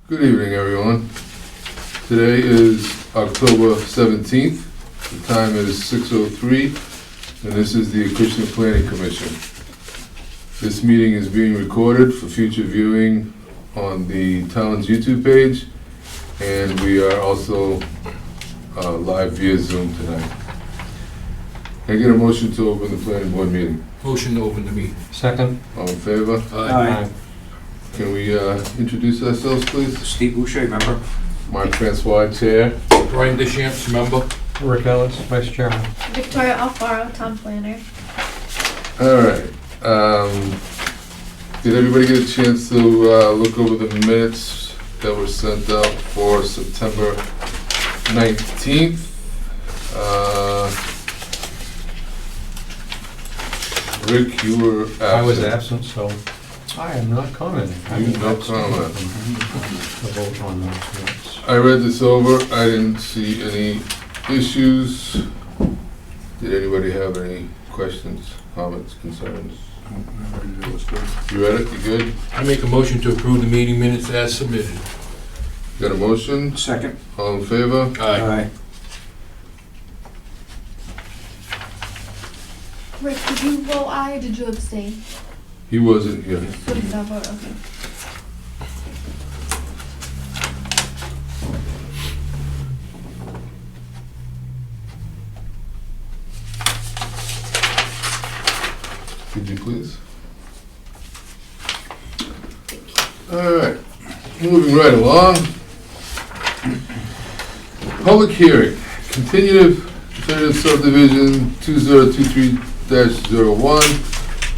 Good evening, everyone. Today is October 17th. The time is 6:03, and this is the Acushnet Planning Commission. This meeting is being recorded for future viewing on the town's YouTube page, and we are also live via Zoom tonight. Can I get a motion to open the planning board meeting? Motion to open the meeting. Second. All in favor? Aye. Can we introduce ourselves, please? Steve Boucher, member. Mark Francois, Chair. Brian Deschamps, member. Rick Ellis, Vice Chairman. Victoria Alfaro, Town Planner. All right. Did everybody get a chance to look over the minutes that were sent out for September 19th? Rick, you were absent. I was absent, so I am not commenting. You no comment. The vote on those minutes. I read this over. I didn't see any issues. Did anybody have any questions, comments, concerns? You read it? You good? I make a motion to approve the meeting minutes as submitted. Got a motion? Second. All in favor? Aye. Rick, did you vote aye or did you abstain? He wasn't here. What did that vote? Okay. Could you please? All right, moving right along. Public hearing, definitive subdivision 2023-01,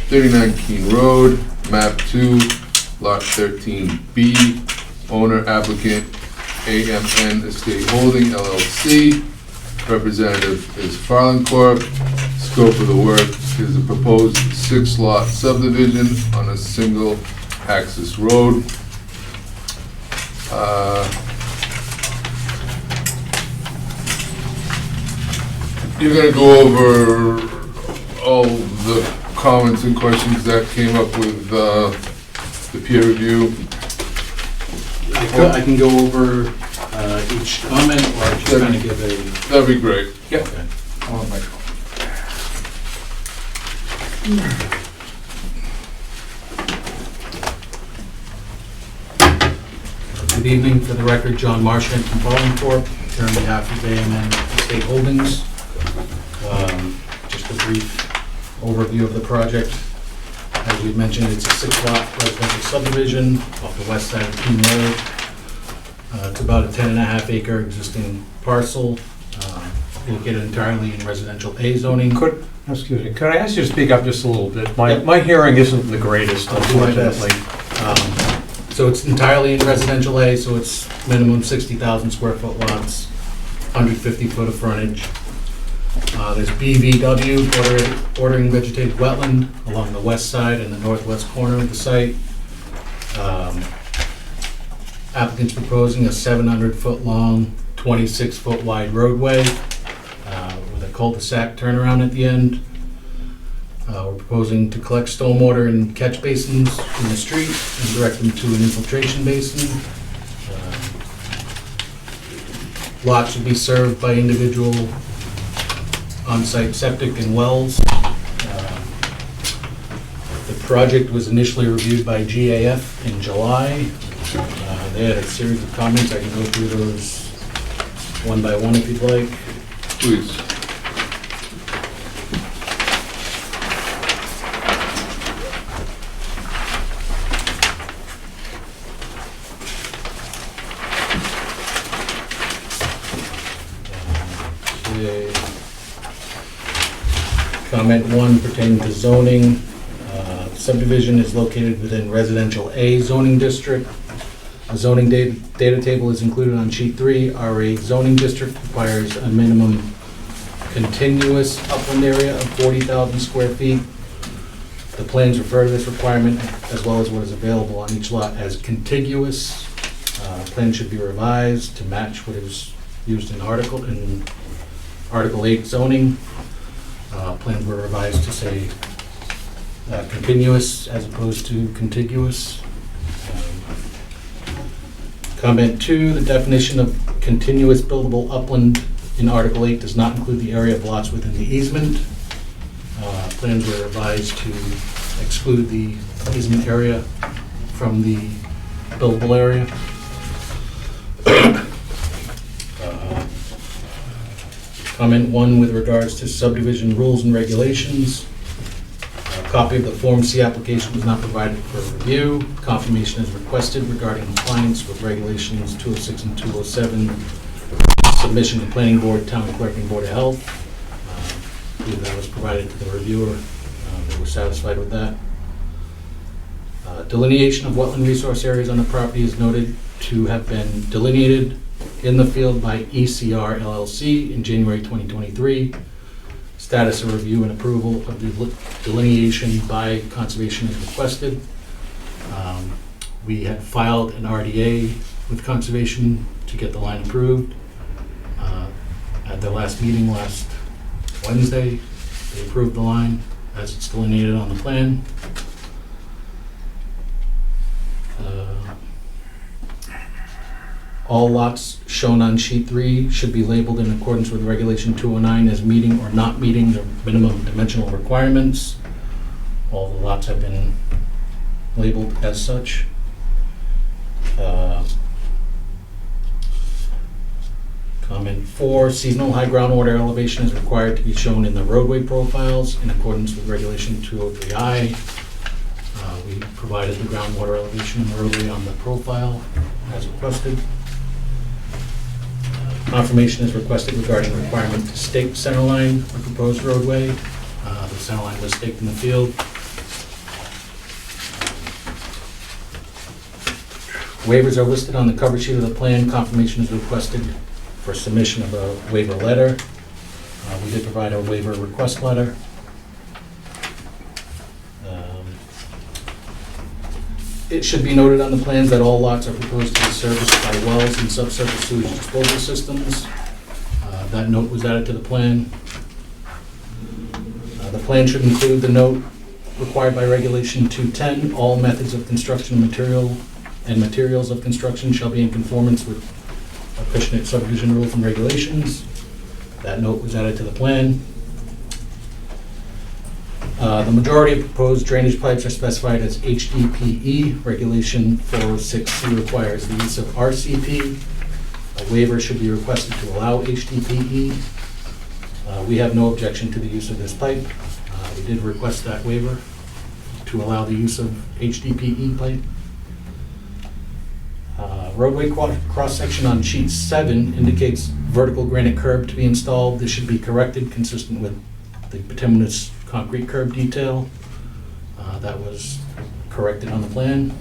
39 Keene Road, map 2, lot 13B, owner applicant AMN Estate Holding LLC, representative is Farland Corp. Scope of the work is a proposed 6-lot subdivision on a single access road. You're gonna go over all the comments and questions that came up with the peer review. I can go over each comment, or just kind of give a... That'd be great. Yep. I want my call. Good evening. For the record, John Marchant from Farland Corp., here on behalf of AMN Estate Holdings. Just a brief overview of the project. As we mentioned, it's a 6-lot residential subdivision off the west side of Keene Road. It's about a 10.5 acre existing parcel, located entirely in residential A zoning. Excuse me, could I ask you to speak up just a little bit? My hearing isn't the greatest, I'll do my best. unfortunately. So it's entirely in residential A, so it's minimum 60,000 square foot lots, 150 foot of frontage. There's BVW, bordering vegetated wetland, along the west side and the northwest corner of the site. Applicant's proposing a 700 foot long, 26 foot wide roadway with a cul-de-sac turnaround at the end. We're proposing to collect stormwater in catch basins in the street and direct them to an infiltration basin. Lots will be served by individual on-site septic and wells. The project was initially reviewed by GAF in July. They had a series of comments. I can go through those one by one if you'd like. Please. Okay. Comment 1 pertaining to zoning. Subdivision is located within residential A zoning district. A zoning data table is included on sheet 3. RA zoning district requires a minimum continuous upland area of 40,000 square feet. The plans refer to this requirement, as well as what is available on each lot, as contiguous. Plan should be revised to match what is used in Article 8 zoning. Plans were revised to say continuous as opposed to contiguous. Comment 2, the definition of continuous buildable upland in Article 8 does not include the area of lots within the easement. Plans were revised to exclude the easement area from the buildable area. Comment 1 with regards to subdivision rules and regulations. A copy of the Form C application was not provided for review. Confirmation is requested regarding compliance with regulations 206 and 207. Submission to Planning Board, Town Clerk, and Board of Health. I believe that was provided to the reviewer. They were satisfied with that. Delineation of wetland resource areas on the property is noted to have been delineated in the field by ECR LLC in January 2023. Status of review and approval of the delineation by conservation is requested. We had filed an RDA with conservation to get the line approved. At their last meeting last Wednesday, they approved the line as it's delineated on the plan. All lots shown on sheet 3 should be labeled in accordance with Regulation 209 as meeting or not meeting the minimum dimensional requirements. All the lots have been labeled as such. Comment 4, seasonal high groundwater elevation is required to be shown in the roadway profiles in accordance with Regulation 203I. We provided the groundwater elevation in the roadway on the profile as requested. Confirmation is requested regarding requirement to stake center line of proposed roadway. The center line was staked in the field. Waivers are listed on the cover sheet of the plan. Confirmation is requested for submission of a waiver letter. We did provide a waiver request letter. It should be noted on the plans that all lots are proposed to be serviced by wells and subsurface sewage disposal systems. That note was added to the plan. The plan should include the note required by Regulation 210. All methods of construction and materials of construction shall be in conformance with Acushnet subdivision rules and regulations. That note was added to the plan. The majority of proposed drainage pipes are specified as HDPE. Regulation 406C requires the use of RCP. A waiver should be requested to allow HDPE. We have no objection to the use of this pipe. We did request that waiver to allow the use of HDPE pipe. Roadway cross-section on sheet 7 indicates vertical granite curb to be installed. This should be corrected consistent with the bituminous concrete curb detail. That was corrected on the plan.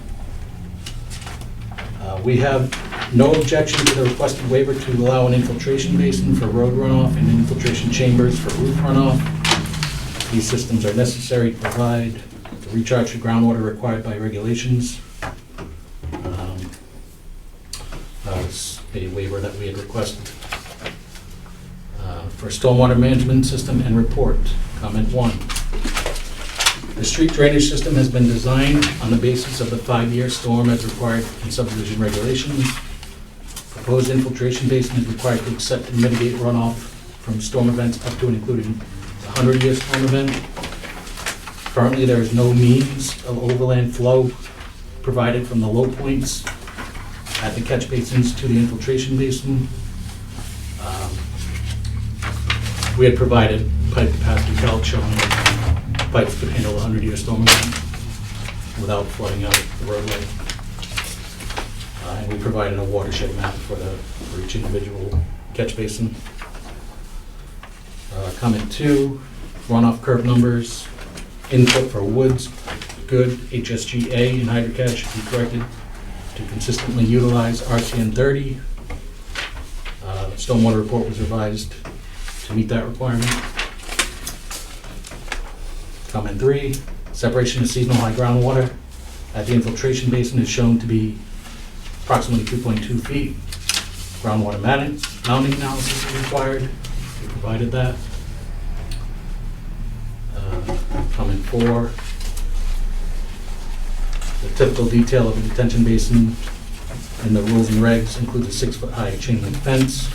We have no objection to the requested waiver to allow an infiltration basin for road runoff and infiltration chambers for roof runoff. These systems are necessary to provide the recharge of groundwater required by regulations. That was a waiver that we had requested. For stormwater management system and report, comment 1. The street drainage system has been designed on the basis of the 5-year storm as required in subdivision regulations. Proposed infiltration basin is required to accept and mitigate runoff from storm events up to and including the 100-year storm event. Currently, there is no means of overland flow provided from the low points at the catch basins to the infiltration basin. We had provided pipe capacity calc showing that pipes could handle a 100-year storm event without flooding out the roadway. And we provided a watershed map for each individual catch basin. Comment 2, runoff curve numbers, input for woods, good, HSGA and HydroCAD should be corrected to consistently utilize RCN 30. Stormwater report was revised to meet that requirement. Comment 3, separation of seasonal high groundwater at the infiltration basin is shown to be approximately 2.2 feet. Groundwater mounting analysis is required. We provided that. Comment 4, the typical detail of a detention basin And the rules and regs include a 6-foot-high chain link fence.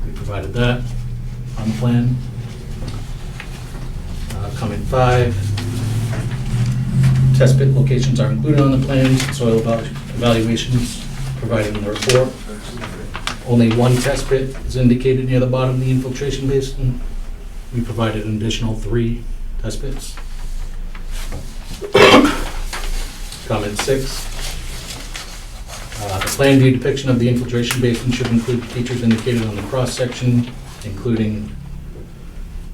We provided that on the plan. Comment 5, test pit locations are included on the plans, soil evaluations provided in the report. Only one test pit is indicated near the bottom of the infiltration basin. We provided an additional 3 test pits. Comment 6. The plan view depiction of the infiltration basin should include features indicated on the cross-section, including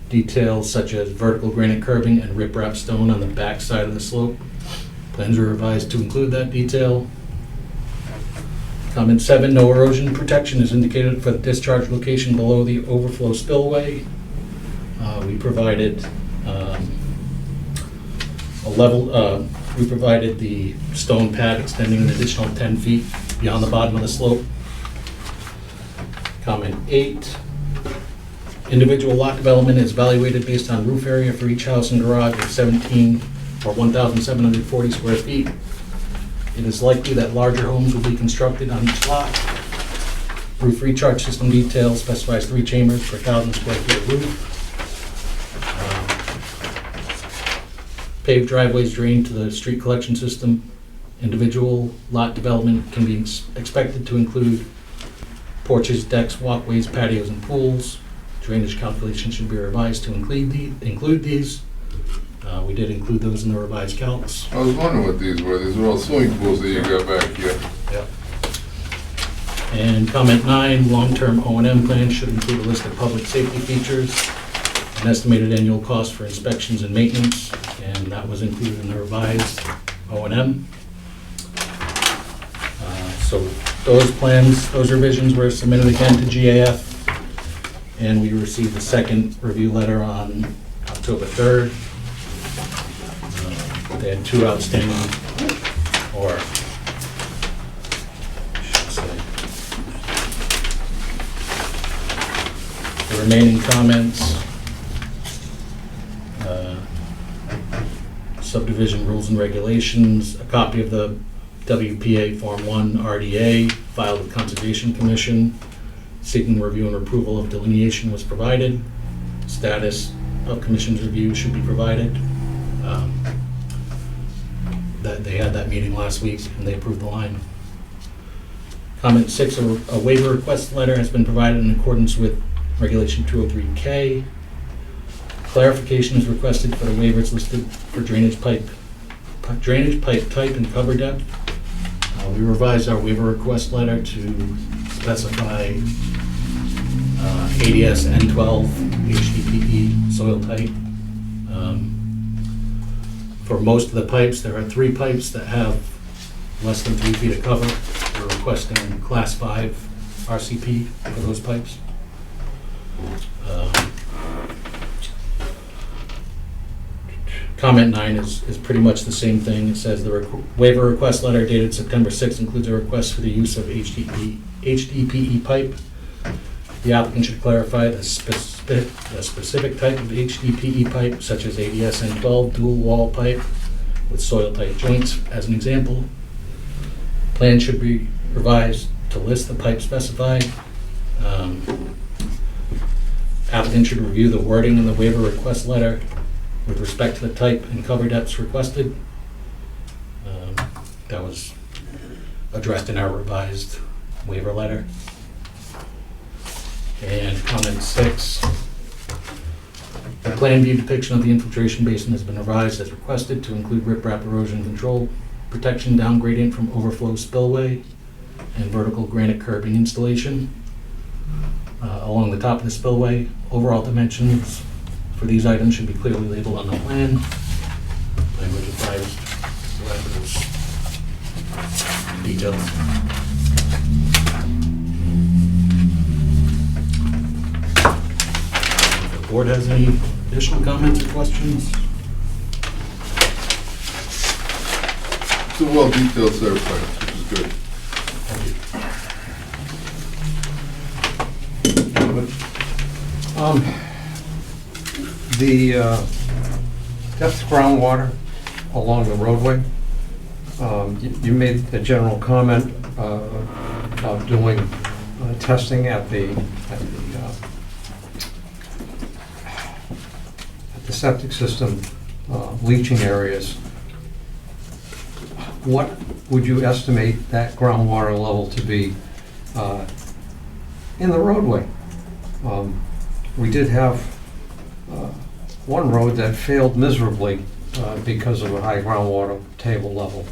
details such as vertical granite curbing and riprap stone on the back side of the slope. Plans were revised to include that detail. Comment 7, no erosion protection is indicated for the discharge location below the overflow spillway. We provided we provided the stone pad extending an additional 10 feet beyond the bottom of the slope. Comment 8, individual lot development is evaluated based on roof area for each house and garage of 17 or 1,740 square feet. It is likely that larger homes will be constructed on each lot. Roof recharge system details specifies 3 chambers per 1,000 square feet of roof. Paved driveways drain to the street collection system. Individual lot development can be expected to include porches, decks, walkways, patios, and pools. Drainage calculations should be revised to include these. We did include those in the revised calcs. I was wondering what these were. These are all swimming pools that you got back here. Yep. And comment 9, long-term O&M plan should include a list of public safety features, an estimated annual cost for inspections and maintenance, and that was included in the revised O&M. So those plans, those revisions were submitted again to GAF, and we received the second review letter on October 3rd. They had 2 outstanding, or I should say, the remaining comments, subdivision rules and regulations, a copy of the WPA Form 1 RDA filed with Conservation Commission, seeking review and approval of delineation was provided. Status of Commission's review should be provided. That they had that meeting last week and they approved the line. Comment 6, a waiver request letter has been provided in accordance with Regulation 203K. Clarification is requested for the waivers listed for drainage pipe type and cover depth. We revised our waiver request letter to specify ADS N12 HDPE soil type. For most of the pipes, there are 3 pipes that have less than 3 feet of cover. We're requesting Class 5 RCP for those pipes. Comment 9 is pretty much the same thing. It says the waiver request letter dated September 6th includes a request for the use of HDPE pipe. The applicant should clarify the specific type of HDPE pipe, such as ADS N12 dual wall pipe with soil tight joints, as an example. Plan should be revised to list the pipe specified. Applicant should review the wording in the waiver request letter with respect to the type and cover depths requested. That was addressed in our revised waiver letter. And comment 6, the plan view depiction of the infiltration basin has been revised as requested to include riprap erosion control, protection down gradient from overflow spillway, and vertical granite curbing installation along the top of the spillway. Overall dimensions for these items should be clearly labeled on the plan. Language advised, details. If the board has any additional comments or questions? It's a well-detailed set of plans, which is good. The depth groundwater along the roadway, you made a general comment of doing testing at the septic system leaching areas, what would you estimate that groundwater level to be in the roadway? We did have one road that failed miserably because of a high groundwater table level.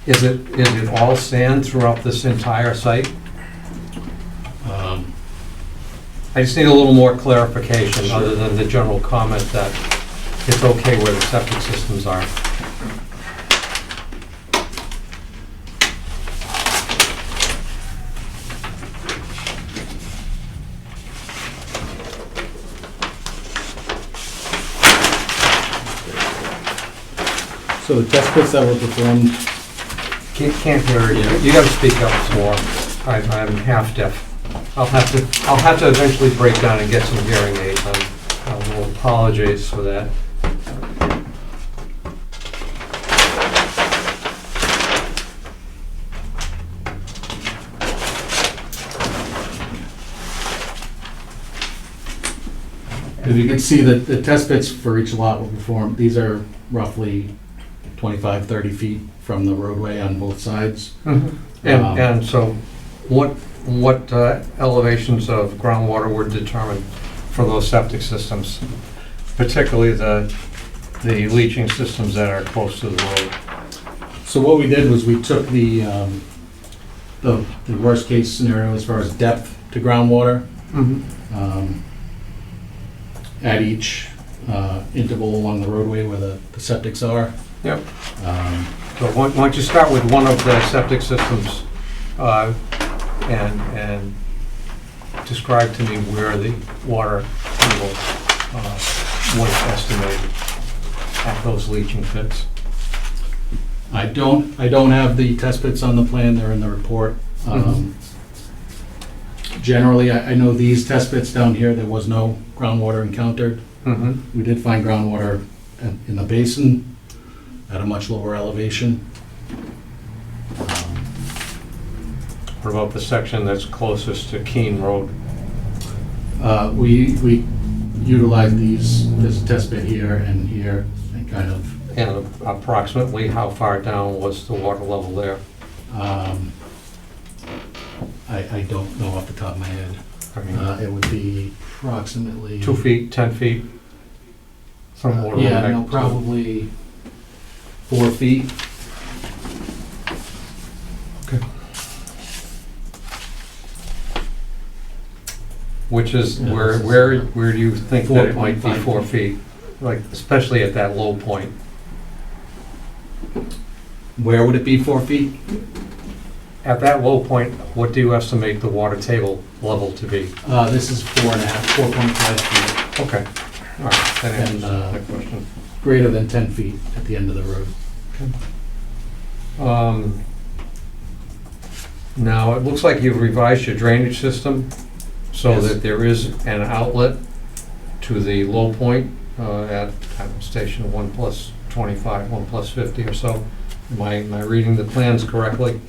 Is it all sand throughout this entire site? I just need a little more clarification, other than the general comment that it's okay where the septic systems are. So the test pits that were performed, Can't hear you. You gotta speak up some more. I'm half deaf. I'll have to eventually break down and get some hearing aids. I will apologize for that. as you can see, the test pits for each lot were performed. These are roughly 25, 30 feet from the roadway on both sides. And so what elevations of groundwater were determined for those septic systems, particularly the leaching systems that are close to the road? So what we did was we took the worst case scenario as far as depth to groundwater at each interval along the roadway where the septics are. Yep. So why don't you start with one of the septic systems and describe to me where the water table was estimated at those leaching pits? I don't have the test pits on the plan, they're in the report. Generally, I know these test pits down here, there was no groundwater encountered. We did find groundwater in the basin at a much lower elevation. What about the section that's closest to Keene Road? We utilized this test pit here and kind of. And approximately how far down was the water level there? I don't know off the top of my head. I mean, It would be approximately. 2 feet, 10 feet? From water Yeah, back no, to- probably 4 feet. Which is, Yeah, where do you think that it might be 4.5 4 feet? Like, especially at that low point? Where would it be 4 feet? At that low point, what do you estimate the water table level to be? This is 4.5 feet, Okay, all right, that answers And, that question. greater than 10 feet at the end of the road. Now, it looks like you've revised your drainage system so Yes. that there is an outlet to the low point at station 1+25, 1+50 or so. Am I reading the plans correctly?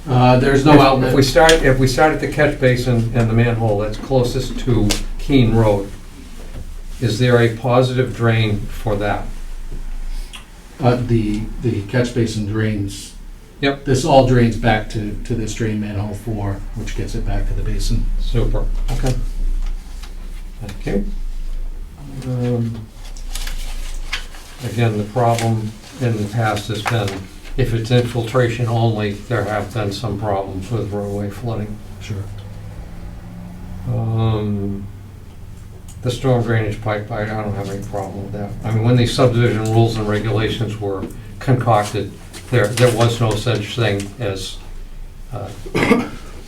There's no outlet. If we start at the catch basin and the manhole that's closest to Keene Road, is there a positive drain for that? The catch basin drains. Yep. This all drains back to this drain manhole 4, which gets it back to the basin. Super, okay. Thank you. Again, the problem in the past has been, if it's infiltration only, there have been some problems with roadway flooding. Sure. The storm drainage pipe, I don't have any problem with that. I mean, when these subdivision rules and regulations were concocted, there was no such thing as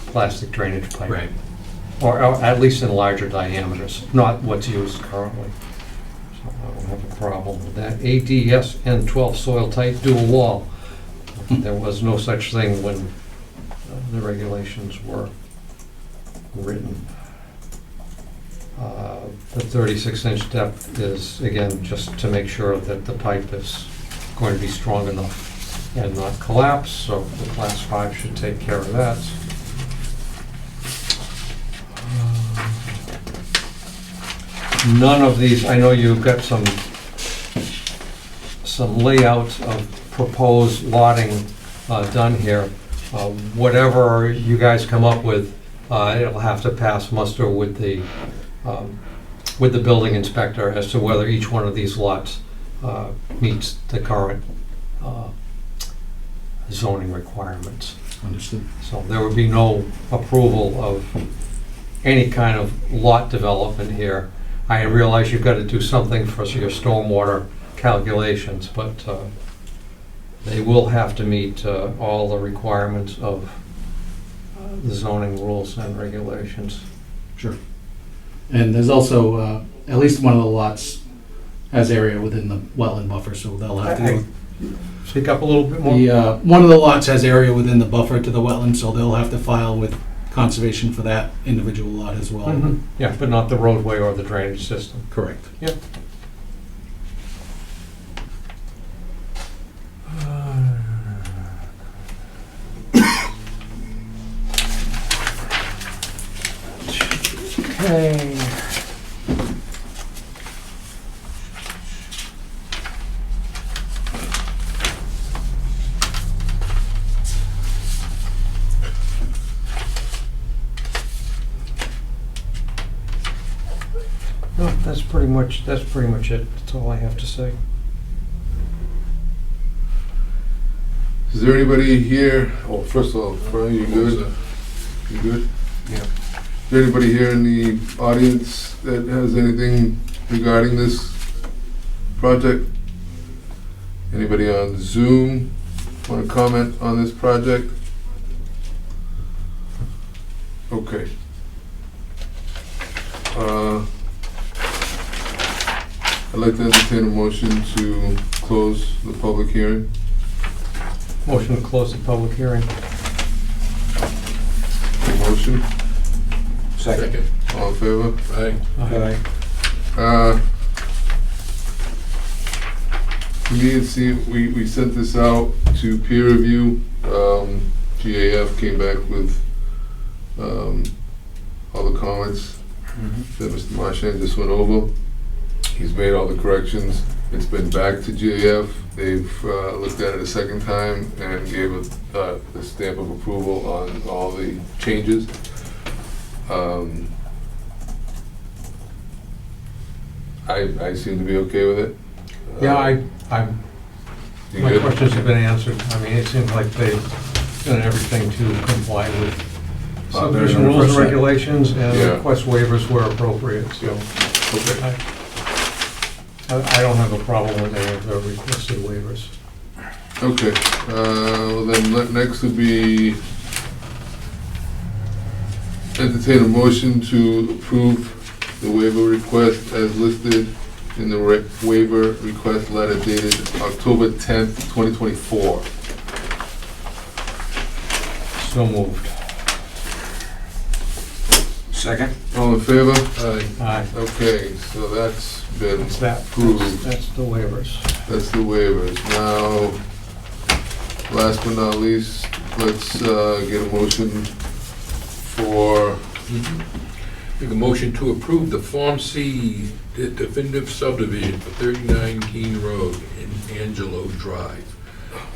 plastic drainage pipe. Right. Or at least in larger diameters, not what's used currently. So I don't have a problem with that. ADS N12 soil tight dual wall. There was no such thing when the regulations were written. The 36-inch depth is, again, just to make sure that the pipe is going to be strong enough and not collapse, so the class 5 should take care of that. None of these, I know you've got some layout of proposed lotting done here. Whatever you guys come up with, it'll have to pass muster with the building inspector as to whether each one of these lots meets the current zoning requirements. Understood. So there would be no approval of any kind of lot development here. I realize you've got to do something for your stormwater calculations, but they will have to meet all the requirements of the zoning rules and regulations. Sure. And there's also, at least one of the lots has area within the wetland buffer, so they'll have to. Speak up a little bit more. One of the lots has area within the buffer to the wetland, so they'll have to file with conservation for that individual lot as well. Mhm. Yeah, but not the roadway or the drainage system. Correct. Yep. Okay. No, that's pretty much it. That's all I have to say. Is there anybody here, oh, first of all, Brian, you good? You good? Yeah. Is there anybody here in the audience that has anything regarding this project? Anybody on Zoom want to comment on this project? Okay. I'd like to entertain a motion to close the public hearing. Motion to close the public hearing. Motion, Second. all in favor? Aye. Me and Steve, we sent this out to peer review. GAF came back with all the comments that Mr. Marchand just went over. He's made all the corrections. It's been back to GAF. They've looked at it a second time and gave a stamp of approval on all the changes. I seem to be okay with it. Yeah, You my good? questions have been answered. I mean, it seems like they've done everything to comply with subdivision rules and 100%. regulations, and Yeah. request waivers were appropriate, so Okay. I don't have a problem with any of the requested waivers. Okay, well then, next would be entertain a motion to approve the waiver request as listed in the waiver request letter dated October 10th, 2024. So moved. Second? All in favor? Aye. Aye. Okay, so that's been That's that. approved. That's the waivers. That's the waivers. Now, last but not least, let's get a motion for, Make a motion to approve the Form C definitive subdivision for 39 Keene Road in Angelo Drive.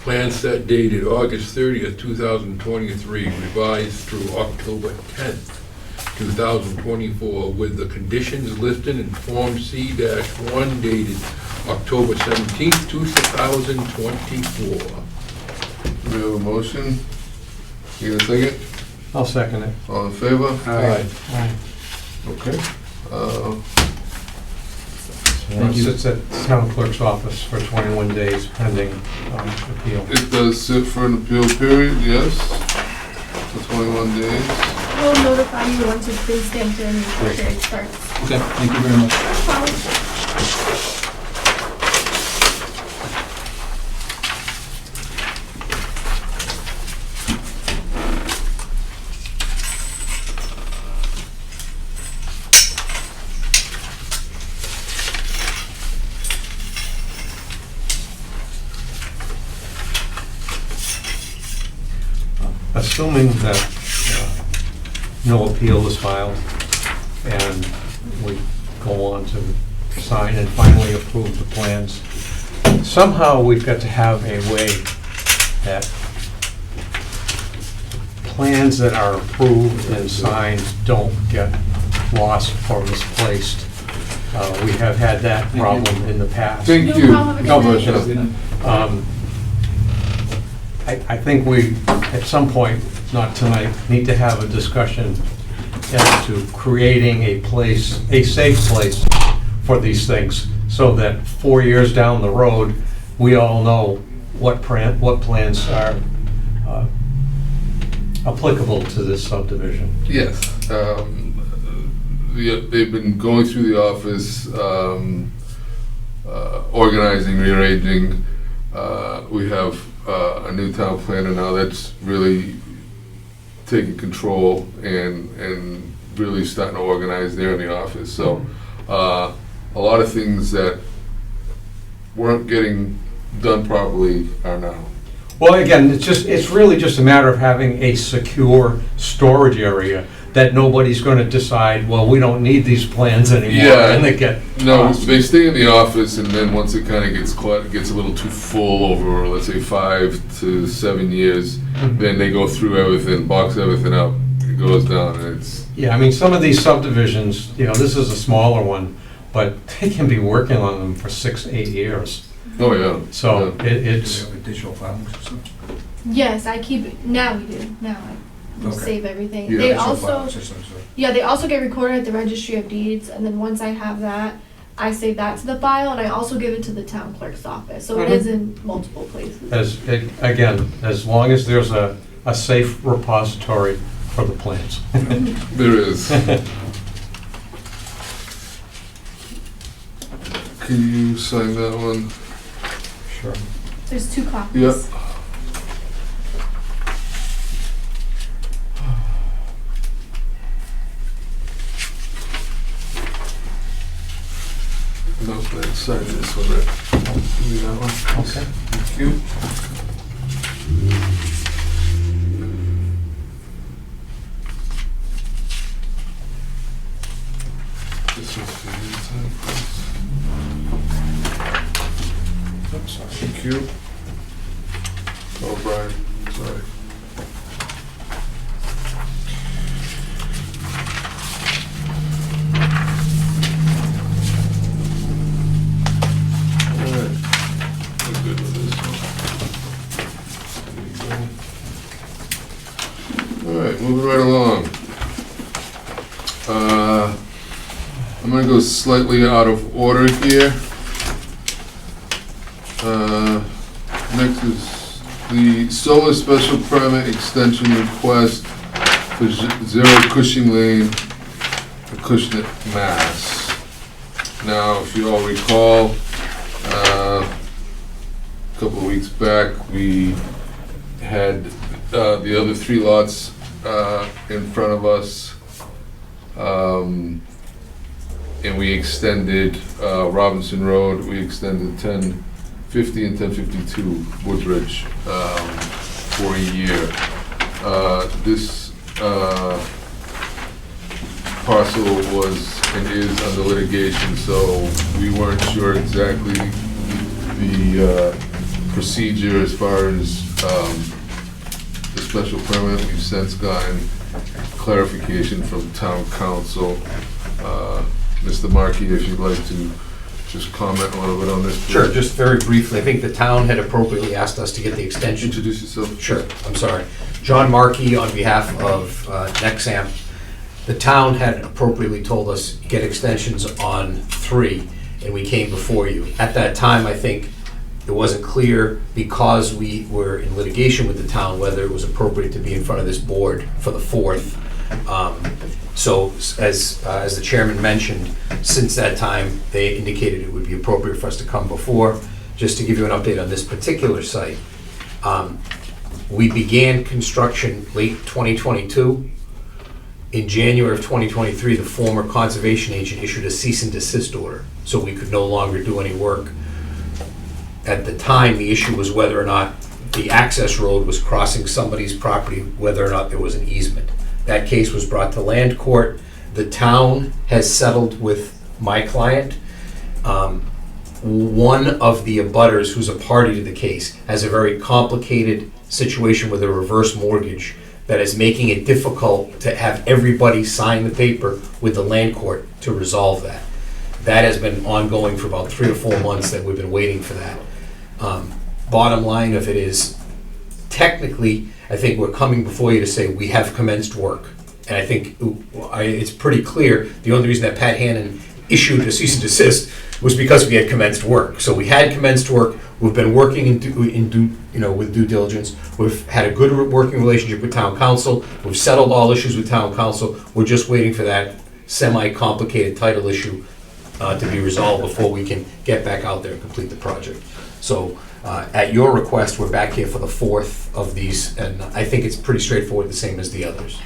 Plan set dated August 30th, 2023, revised through October 10th, 2024, with the conditions listed in Form C-1 dated October 17th, 2024. we have a motion. You get a second? I'll second it. All in favor? Aye. Aye. Okay. It sits at the town clerk's office for 21 days pending appeal. It does sit for an appeal period, yes, for 21 days. We'll notify you once it's been stamped in and the period starts. Okay, thank you very much. No problem. assuming that no appeal is filed and we go on to sign and finally approve the plans, somehow we've got to have a way that plans that are approved and signed don't get lost or misplaced. We have had that problem in the past. Thank No you. problem. God bless you. I think we, at some point, not tonight, need to have a discussion as to creating a place, a safe place for these things, so that 4 years down the road, we all know what plans are applicable to this subdivision. Yes. They've been going through the office, organizing, rearranging. We have a new town planner now that's really taking control and really starting to organize there in the office. So a lot of things that weren't getting done properly are now. Well, again, it's really just a matter of having a secure storage area that nobody's gonna decide, well, we don't need these plans anymore, Yeah. and they get. No, they stay in the office, and then once it kind of gets a little too full over, let's say 5 to 7 years, then they go through everything, box everything up, it goes down, and it's, Yeah, I mean, some of these subdivisions, this is a smaller one, but they can be working on them for 6, 8 years. oh yeah. So Yeah. it's, Digital filing system? Yes, I keep, now we do, now I Okay. save everything. Yeah. They Digital also, filing system, so. yeah, they also get recorded at the Registry of Deeds, and then once I have that, I save that to the file, and I also give it to the town clerk's office, so it Mhm. is in multiple places. again, as long as there's a safe repository for the plans. There is. Can you sign that one? Sure. There's 2 copies. Yep. No, let's sign this one, right? Give me that one. Okay. Thank you. This one's for you, sign, please. Oops, sorry. Thank you. Oh, Brian, sorry. Alright, we're good with this one. Alright, moving right along. I'm gonna go slightly out of order here. Next is the solar special permit extension request for 0 Cushing Lane, Acushnet, Mass. Now, if you all recall, a couple of weeks back, we had the other 3 lots in front of us. And we extended Robinson Road, we extended 1050 and 1052 Woodbridge for a year. This parcel was and is under litigation, so we weren't sure exactly the procedure as far as the special permit. We've since gotten clarification from town council. Mr. Markey, if you'd like to just comment a little bit on this. please. Sure, just very briefly, I think the town had appropriately asked us to get the extension. Introduce yourself. Sure, I'm sorry. John Markey on behalf of Nexamp. The town had appropriately told us, get extensions on 3, and we came before you. At that time, I think it wasn't clear, because we were in litigation with the town, whether it was appropriate to be in front of this board for the 4th. So as the chairman mentioned, since that time, they indicated it would be appropriate for us to come before. Just to give you an update on this particular site, we began construction late 2022. In January of 2023, the former conservation agent issued a cease and desist order, so we could no longer do any work. At the time, the issue was whether or not the access road was crossing somebody's property, whether or not there was an easement. That case was brought to land court. The town has settled with my client. One of the abutters who's a party to the case has a very complicated situation with a reverse mortgage that is making it difficult to have everybody sign the paper with the land court to resolve that. That has been ongoing for about 3 or 4 months that we've been waiting for that. Bottom line of it is, technically, I think we're coming before you to say we have commenced work. And I think it's pretty clear, the only reason that Pat Hannon issued a cease and desist was because we had commenced work. So we had commenced work, we've been working with due diligence, we've had a good working relationship with town council, we've settled all issues with town council, we're just waiting for that semi-complicated title issue to be resolved before we can get back out there and complete the project. So at your request, we're back here for the 4th of these, and I think it's pretty straightforward, the same as the others.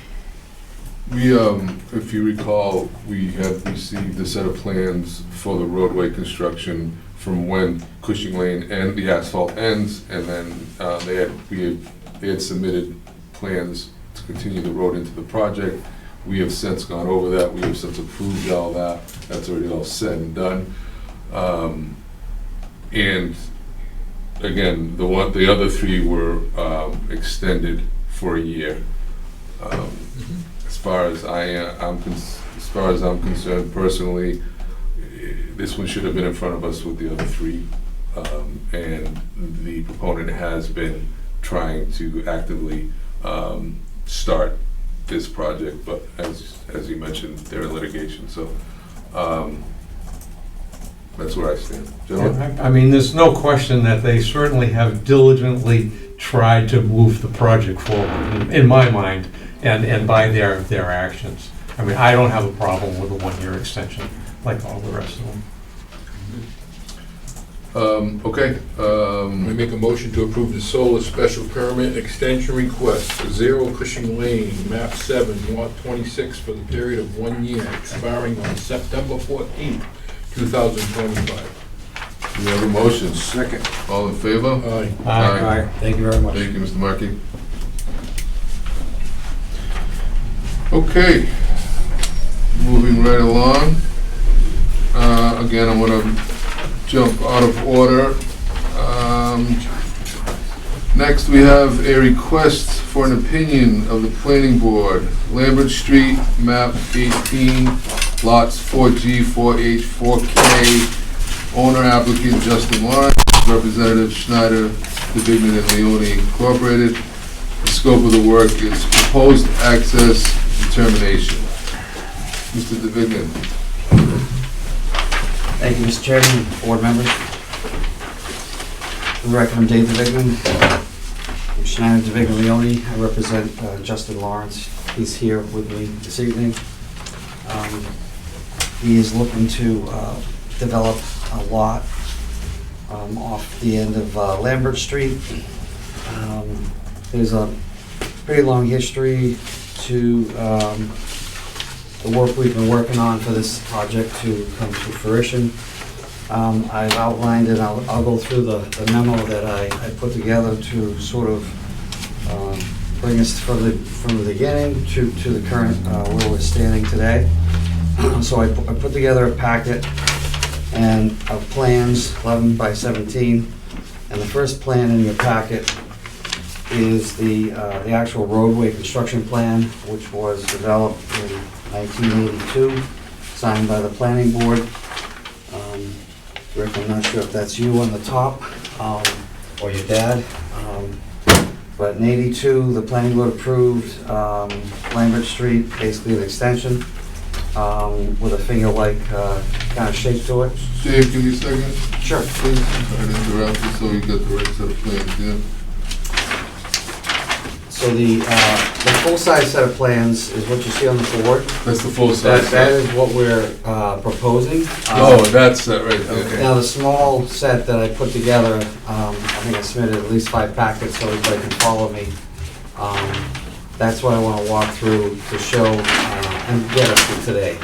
We, if you recall, we had received a set of plans for the roadway construction from when Cushing Lane and the asphalt ends, and then they had submitted plans to continue the road into the project. We have since gone over that, we have since approved all that, that's already all said and done. And again, the other 3 were extended for a year. As far as I'm concerned personally, this one should have been in front of us with the other 3. And the proponent has been trying to actively start this project, but as you mentioned, they're in litigation, so that's where I stand. Gentlemen? I mean, there's no question that they certainly have diligently tried to move the project forward, in my mind, and by their actions. I mean, I don't have a problem with a 1-year extension, like all the rest of them. Okay. I make a motion to approve the solar special permit extension request for 0 Cushing Lane, map 7, lot 26, for the period of 1 year, expiring on September 14th, 2025. We have a motion. Second. All in favor? Aye. Aye. Thank you very much. Thank you, Mr. Markey. Okay, moving right along. Again, I'm gonna jump out of order. Next, we have a request for an opinion of the planning board. Lambert Street, map 18, lots 4G, 4H, 4K. Owner applicant Justin Lawrence, representative Schneider, DeVignan and Leone Incorporated. The scope of the work is proposed access determination. Mr. DeVignan. Thank you, Mr. Chairman, board members. For the record, I'm Dave DeVignan. I'm Schneider DeVignan Leone. I represent Justin Lawrence. He's here with me this evening. He is looking to develop a lot off the end of Lambert Street. There's a pretty long history to the work we've been working on for this project to come to fruition. I've outlined it, I'll go through the memo that I put together to sort of bring us from the beginning to the current where we're standing today. So I put together a packet and of plans, 11 by 17, and the first plan in your packet is the actual roadway construction plan, which was developed in 1982, signed by the planning board. Rick, I'm not sure if that's you on the top, or your dad, but in 82, the planning board approved Lambert Street, basically an extension, with a finger-like kind of shape to it. Dave, give me a second, Sure. please. Sorry to interrupt you, so you got the right set of plans, yeah. So the full-size set of plans is what you see on the board. That's the full That size. is what we're proposing. Oh, that's that right there. Now, the small set that I put together, I think I submitted at least 5 packets so everybody can follow me. That's what I want to walk through to show and get us to today.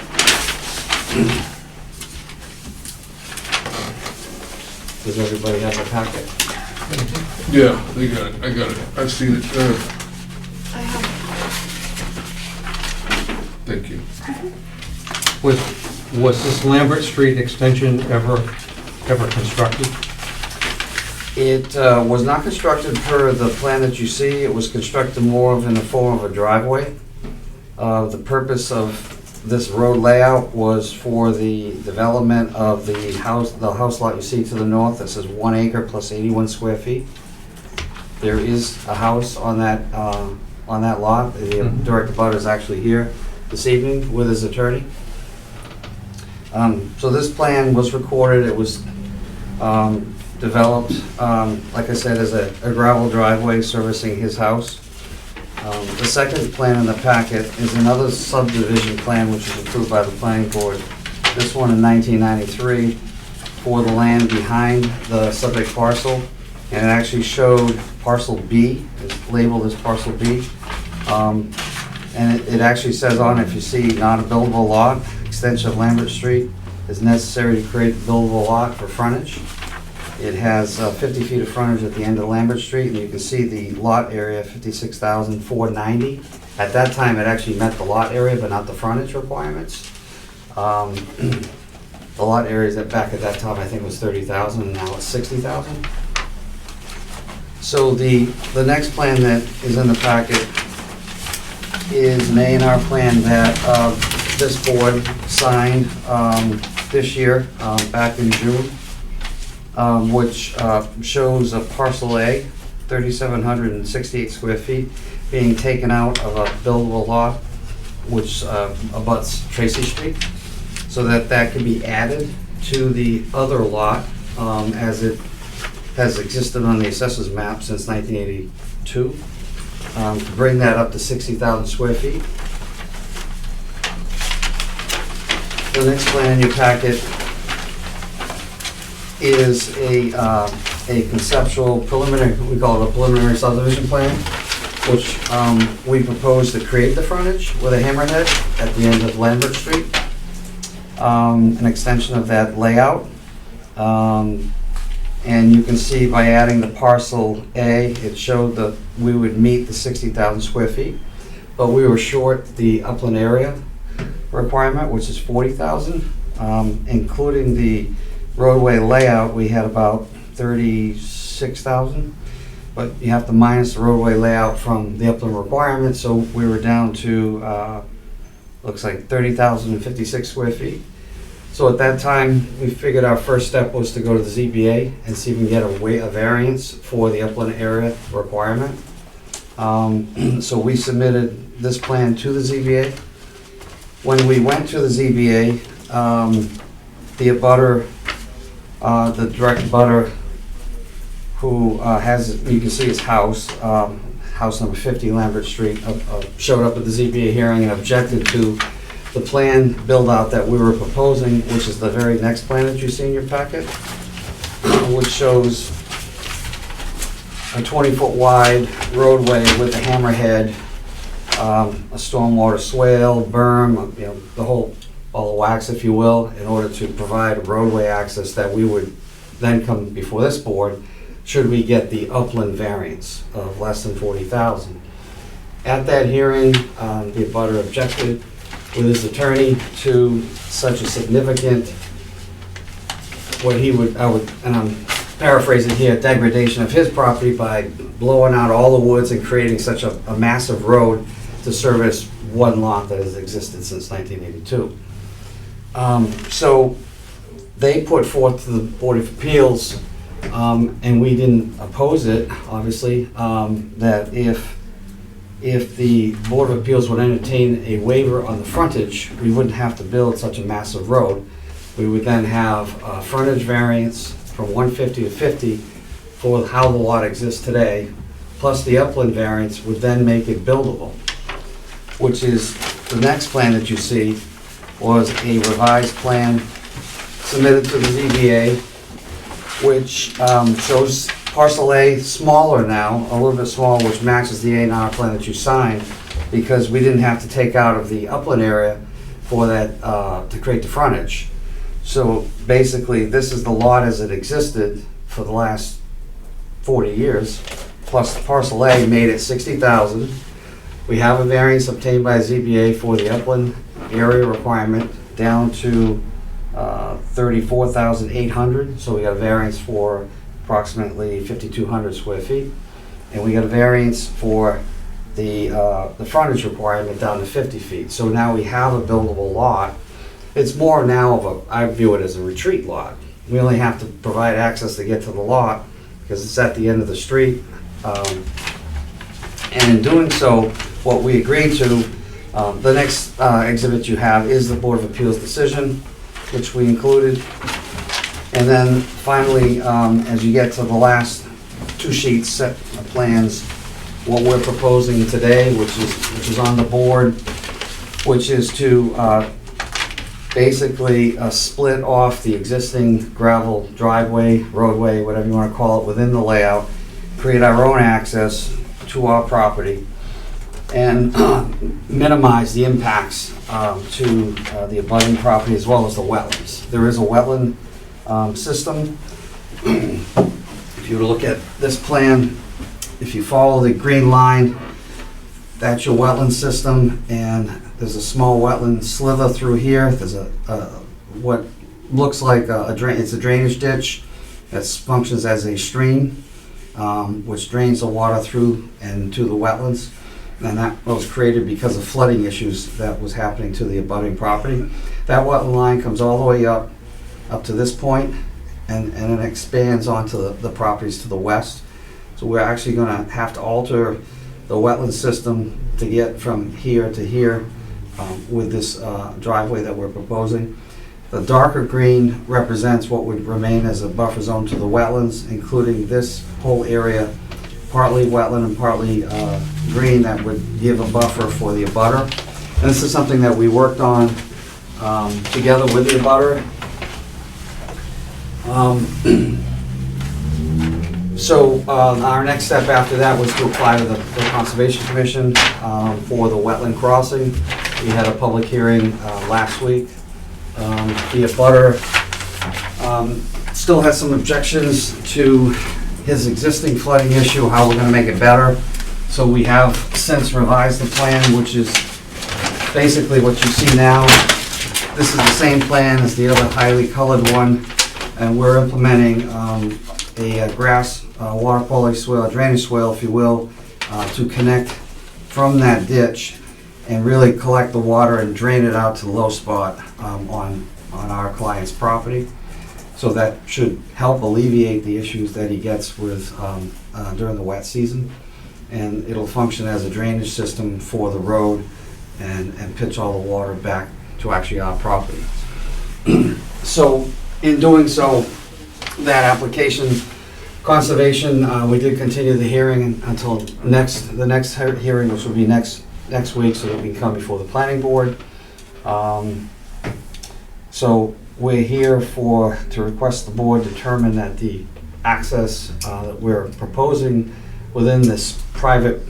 Does everybody have a packet? Yeah, they got it, I got it, I've seen it, I have, thank you. Was this Lambert Street extension ever constructed? It was not constructed per the plan that you see. It was constructed more of in the form of a driveway. The purpose of this road layout was for the development of the house lot you see to the north. That says 1 acre plus 81 square feet. There is a house on that lot. The direct abutter is actually here this evening with his attorney. So this plan was recorded. It was developed, like I said, as a gravel driveway servicing his house. The second plan in the packet is another subdivision plan which was approved by the planning board. This one in 1993 for the land behind the subject parcel. And it actually showed parcel B, it's labeled as parcel B. And it actually says on it, if you see, not a buildable lot, extension of Lambert Street is necessary to create a buildable lot for frontage. It has 50 feet of frontage at the end of Lambert Street, and you can see the lot area, 56,490. At that time, it actually met the lot area, but not the frontage requirements. The lot areas back at that time, I think, was 30,000, and now it's 60,000. So the next plan that is in the packet is an A&R plan that this board signed this year, back in June, which shows a parcel A, 3,768 square feet, being taken out of a buildable lot, which abuts Tracy Street, so that can be added to the other lot as it has existed on the assessor's map since 1982, to bring that up to 60,000 square feet. The next plan in your packet is a conceptual preliminary, we call it a preliminary subdivision plan, which we propose to create the frontage with a hammerhead at the end of Lambert Street. An extension of that layout. And you can see by adding the parcel A, it showed that we would meet the 60,000 square feet, but we were short the upland area requirement, which is 40,000. Including the roadway layout, we had about 36,000, but you have to minus the roadway layout from the upland requirement, so we were down to, looks like 30,056 square feet. So at that time, we figured our first step was to go to the ZBA and see if we can get a variance for the upland area requirement. So we submitted this plan to the ZBA. When we went to the ZBA, the abutter, the direct abutter, who has, you can see his house, house number 50 Lambert Street, showed up at the ZBA hearing and objected to the plan build-out that we were proposing, which is the very next plan that you see in your packet, which shows a 20-foot wide roadway with a hammerhead, a stormwater swale, berm, all the wax, if you will, in order to provide roadway access that we would then come before this board should we get the upland variance of less than 40,000. At that hearing, the abutter objected with his attorney to such a significant, and I'm paraphrasing here, degradation of his property by blowing out all the woods and creating such a massive road to service one lot that has existed since 1982. So they put forth to the Board of Appeals, and we didn't oppose it, obviously, that if the Board of Appeals would entertain a waiver on the frontage, we wouldn't have to build such a massive road. We would then have a frontage variance from 150 to 50 for how the lot exists today, plus the upland variance would then make it buildable, which is the next plan that you see was a revised plan submitted to the ZBA, which shows parcel A smaller now, a little bit smaller, which matches the A&R plan that you signed, because we didn't have to take out of the upland area for that, to create the frontage. So basically, this is the lot as it existed for the last 40 years, plus parcel A made it 60,000. We have a variance obtained by ZBA for the upland area requirement down to 34,800, so we got a variance for approximately 5,200 square feet. And we got a variance for the frontage requirement down to 50 feet. So now we have a buildable lot. It's more now of a, I view it as a retreat lot. We only have to provide access to get to the lot because it's at the end of the street. And in doing so, what we agreed to, the next exhibit you have is the Board of Appeals decision, which we included. And then finally, as you get to the last two sheets, set of plans, what we're proposing today, which is on the board, which is to basically split off the existing gravel driveway, roadway, whatever you want to call it, within the layout, create our own access to our property, and minimize the impacts to the abutting property as well as the wetlands. There is a wetland system. If you were to look at this plan, if you follow the green line, that's your wetland system, and there's a small wetland slither through here. There's a what looks like it's a drainage ditch that functions as a stream, which drains the water through and to the wetlands. And that was created because of flooding issues that was happening to the abutting property. That wetland line comes all the way up to this point, and it expands onto the properties to the west. So we're actually gonna have to alter the wetland system to get from here to here with this driveway that we're proposing. The darker green represents what would remain as a buffer zone to the wetlands, including this whole area, partly wetland and partly green, that would give a buffer for the abutter. And this is something that we worked on together with the abutter. So our next step after that was to apply to the Conservation Commission for the wetland crossing. We had a public hearing last week. The abutter still has some objections to his existing flooding issue, how we're gonna make it better. So we have since revised the plan, which is basically what you see now. This is the same plan as the other highly colored one, and we're implementing a grass water quality swale, drainage swale, if you will, to connect from that ditch and really collect the water and drain it out to the low spot on our client's property. So that should help alleviate the issues that he gets with during the wet season. And it'll function as a drainage system for the road and pitch all the water back to actually our property. So in doing so, that application, Conservation, we did continue the hearing until the next hearing, which will be next week, so that we can come before the planning board. So we're here to request the board determine that the access that we're proposing within this private,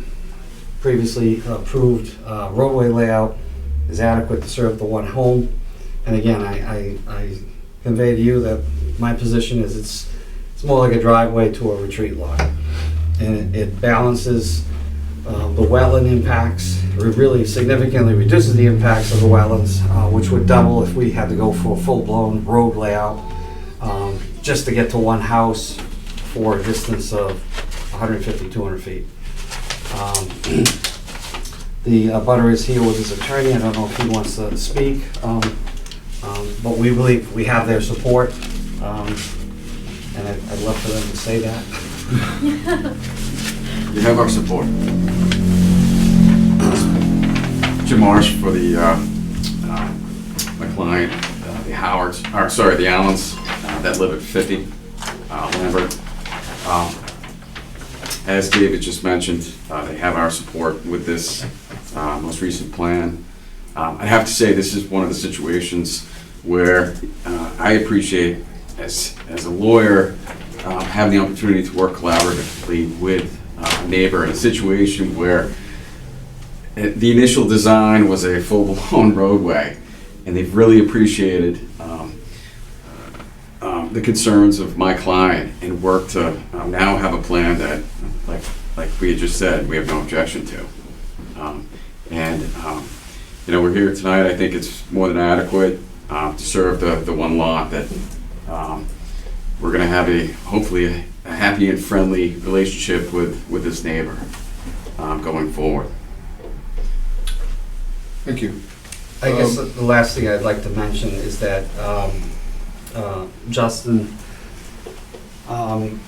previously approved roadway layout is adequate to serve the one home. And again, I convey to you that my position is it's more like a driveway to a retreat lot. And it balances the wetland impacts, it really significantly reduces the impacts of the wetlands, which would double if we had to go for a full-blown road layout just to get to one house for a distance of 150, 200 feet. The abutter is here with his attorney. I don't know if he wants to speak, but we believe we have their support, and I'd love for them to say that. You have our support. Jim Marsh for the, my client, the Howards, or sorry, the Allens that live at 50 Lambert. As David just mentioned, they have our support with this most recent plan. I have to say, this is one of the situations where I appreciate, as a lawyer, having the opportunity to work collaboratively with a neighbor in a situation where the initial design was a full-blown roadway, and they've really appreciated the concerns of my client and work to now have a plan that, like we had just said, we have no objection to. We're here tonight. I think it's more than adequate to serve the one lot that we're going to have hopefully a happy and friendly relationship with this neighbor going forward. Thank you. I guess the last thing I'd like to mention is that Justin and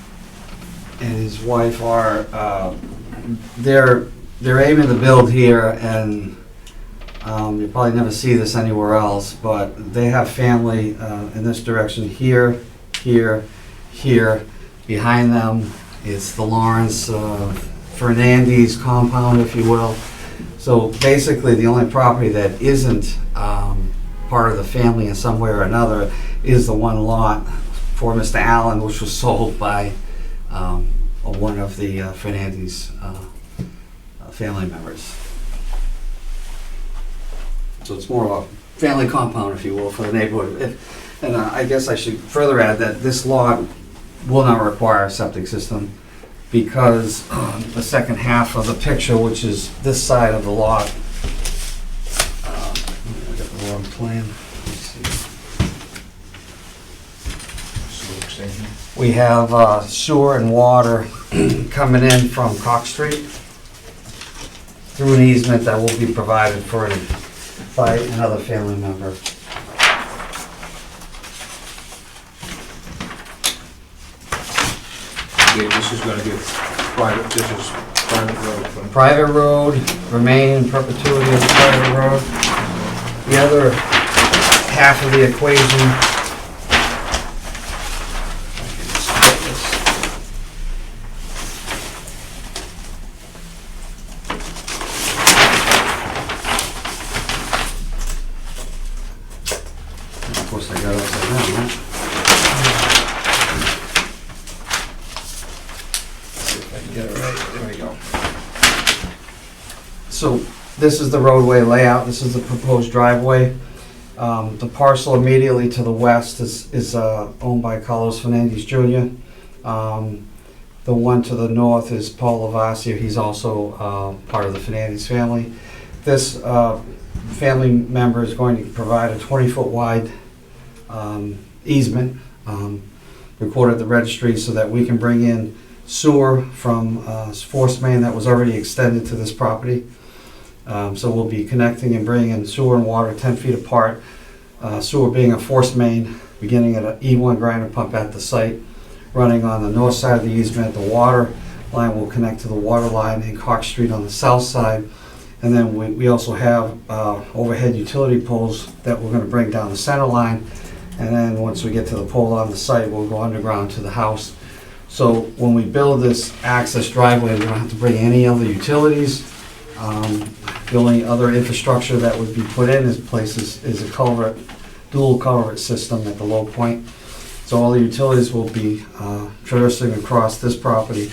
his wife are, they're aiming to build here, and you probably never see this anywhere else, but they have family in this direction here, here, here. Behind them is the Lawrence Fernandez compound, if you will. So basically, the only property that isn't part of the family in some way or another is the one lot for Mr. Allen, which was sold by one of the Fernandez family members. So it's more of a family compound, if you will, for the neighborhood. And I guess I should further add that this lot will not require a septic system, because the second half of the picture, which is this side of the lot, I got the wrong plan. Let's see. We have sewer and water coming in from Cox Street through an easement that will be provided by another family member. Yeah, this is gonna be private, this is private road from. Private road, remain in perpetuity as a private road. The other half of the equation. Of course, I got it upside down, right? Get it right, there we go. So this is the roadway layout, this is the proposed driveway. The parcel immediately to the west is owned by Carlos Fernandez Jr. The one to the north is Paul Lavasio, he's also part of the Fernandez family. This family member is going to provide a 20-foot wide easement recorded at the registry so that we can bring in sewer from force main that was already extended to this property. So we'll be connecting and bringing in sewer and water 10 feet apart. Sewer being a force main beginning at an E1 grinder pump at the site, running on the north side of the easement. The water line will connect to the water line in Cox Street on the south side. And then we also have overhead utility poles that we're going to bring down the center line. And then once we get to the pole on the site, we'll go underground to the house. So when we build this access driveway, we don't have to bring any other utilities. The only other infrastructure that would be put in this place is a culvert, dual culvert system at the low point. So all the utilities will be traversing across this property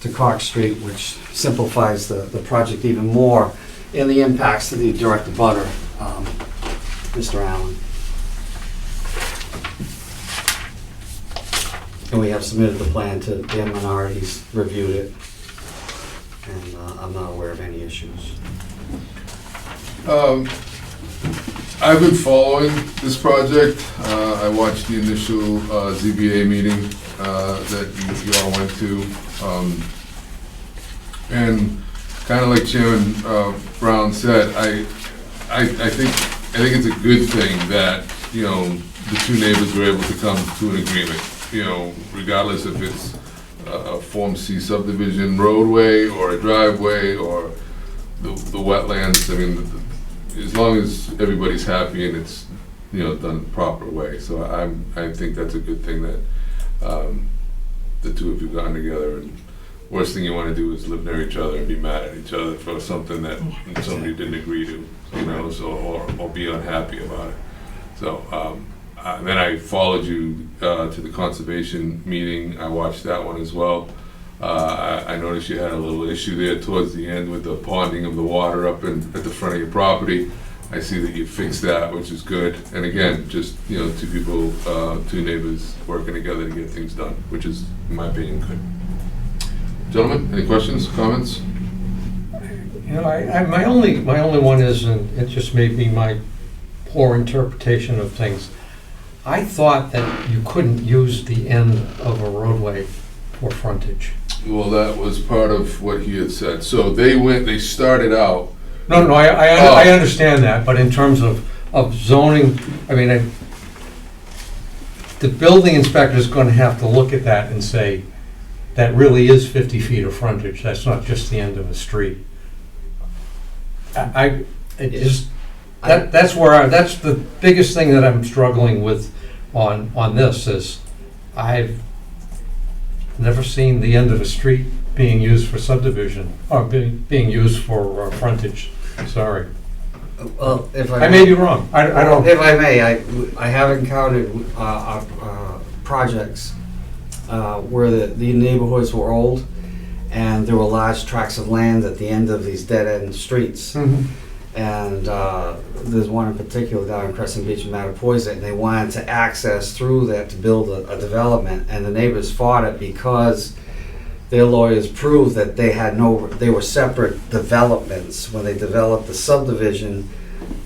to Cox Street, which simplifies the project even more, and the impacts to the direct abutter, Mr. Allen. And we have submitted the plan to Dan Menard, he's reviewed it, and I'm not aware of any issues. I've been following this project. I watched the initial ZBA meeting that you all went to. And kind of like Chairman Brown said, I think it's a good thing that, the two neighbors were able to come to an agreement, regardless if it's a Form C subdivision roadway or a driveway or the wetlands. I mean, as long as everybody's happy and it's, done the proper way. So I think that's a good thing that the two of you gotten together, and worst thing you want to do is live near each other and be mad at each other for something that somebody didn't agree to, or be unhappy about it. So then I followed you to the conservation meeting. I watched that one as well. I noticed you had a little issue there towards the end with the ponding of the water up at the front of your property. I see that you fixed that, which is good. And again, just, two people, two neighbors working together to get things done, which is, in my opinion, good. Gentlemen, any questions, comments? My only one is, and it just may be my poor interpretation of things. I thought that you couldn't use the end of a roadway for frontage. Well, that was part of what he had said. So they started out, No, Oh. I understand that, but in terms of zoning, the building inspector is gonna have to look at that and say, that really is 50 feet of frontage, that's not just the end of a street. That's the biggest thing that I'm struggling with on this, is I've never seen the end of a street being used for subdivision, or being used for frontage, sorry. Well, if I may be wrong, I don't. If I may, I have encountered projects where the neighborhoods were old, and there were large tracts of land at the end of these dead-end streets. Mhm. And there's one in particular down in Crescent Beach in Mattapoisett, and they wanted to access through that to build a development, and the neighbors fought it because their lawyers proved that they were separate developments. When they developed the subdivision,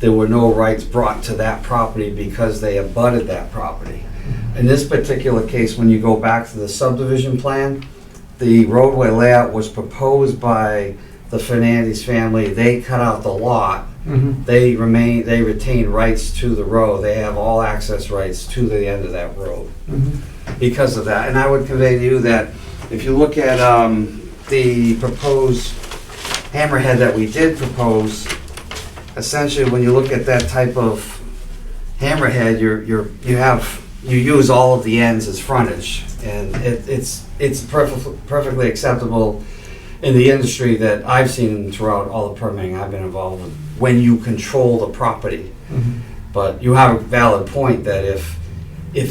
there were no rights brought to that property because they abutted that property. In this particular case, when you go back to the subdivision plan, the roadway layout was proposed by the Fernandez family. They cut out the lot. Mhm. They retain rights to the road. They have all access rights to the end of that road Mhm. because of that. And I would convey to you that if you look at the proposed hammerhead that we did propose, essentially when you look at that type of hammerhead, you use all of the ends as frontage, and it's perfectly acceptable in the industry that I've seen throughout all the permitting I've been involved with, when you control the property. Mhm. But you have a valid point that if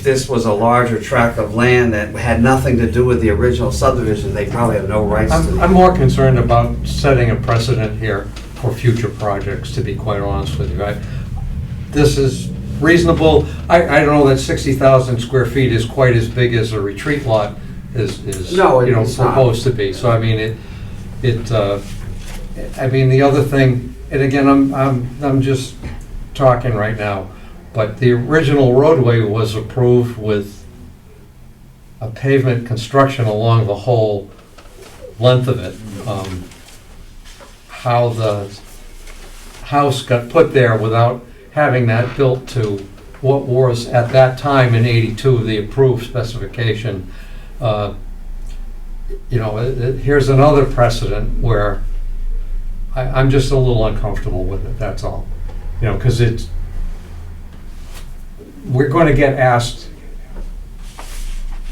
this was a larger tract of land that had nothing to do with the original subdivision, they probably have no rights to. I'm more concerned about setting a precedent here for future projects, to be quite honest with you. This is reasonable. I don't know that 60,000 square feet is quite as big as a retreat lot is No, it's not. proposed to be. So the other thing, and again, I'm just talking right now, but the original roadway was approved with a pavement construction along the whole length of it. How the house got put there without having that built to what was at that time in '82 the approved specification. Here's another precedent where I'm just a little uncomfortable with it, that's all. Because we're going to get asked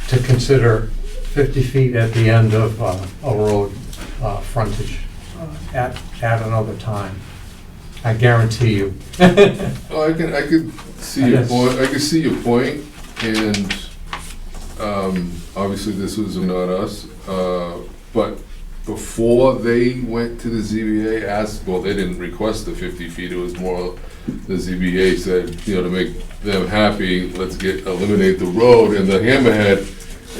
to consider 50 feet at the end of a road frontage at another time. I guarantee you. Oh, I could see your Yes. point, I could see your point, and, obviously this was not us, but before they went to the ZBA, they didn't request the 50 feet, it was more, the ZBA said, to make them happy, let's eliminate the road and the hammerhead,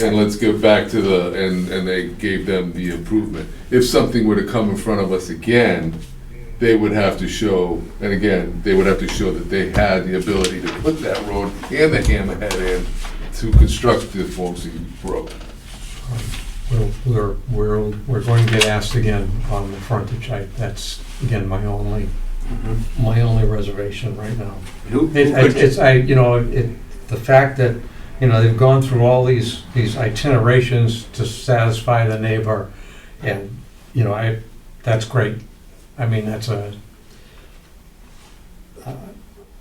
and let's get back to and they gave them the improvement. If something were to come in front of us again, they would have to show, and again, they would have to show that they had the ability to put that road and the hammerhead in to construct the Formsey Road. We're going to get asked again on the frontage. That's, again, my only reservation right now. The fact that, they've gone through all these itinerations to satisfy the neighbor, and, that's great.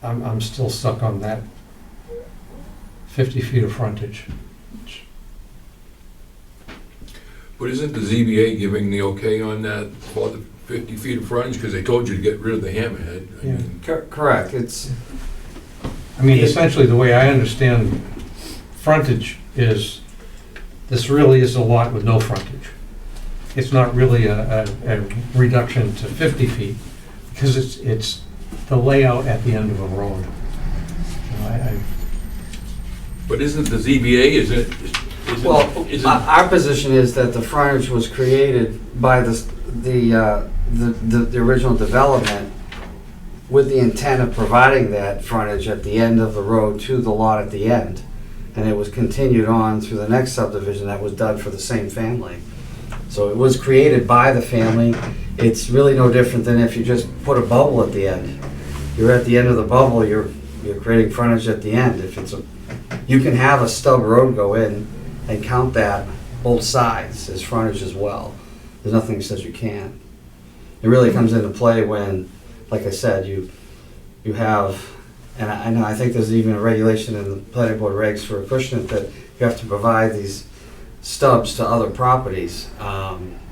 I'm still stuck on that 50 feet of frontage. But isn't the ZBA giving the okay on that for the 50 feet of frontage? Because they told you to get rid of the hammerhead. I Yeah. mean, Correct, it's, Essentially, the way I understand frontage is, this really is a lot with no frontage. It's not really a reduction to 50 feet, because the layout at the end of a road. You know, But isn't the ZBA, Well, isn't, our position is that the frontage was created by the original development with the intent of providing that frontage at the end of the road to the lot at the end. And it was continued on through the next subdivision that was done for the same family. So it was created by the family. It's really no different than if you just put a bubble at the end. You're at the end of the bubble, you're creating frontage at the end. If it's you can have a stub road go in and count that both sides as frontage as well. There's nothing that says you can't. It really comes into play when, like I said, you have, and I know, I think there's even a regulation in the planning board regs for Acushnet that you have to provide these stubs to other properties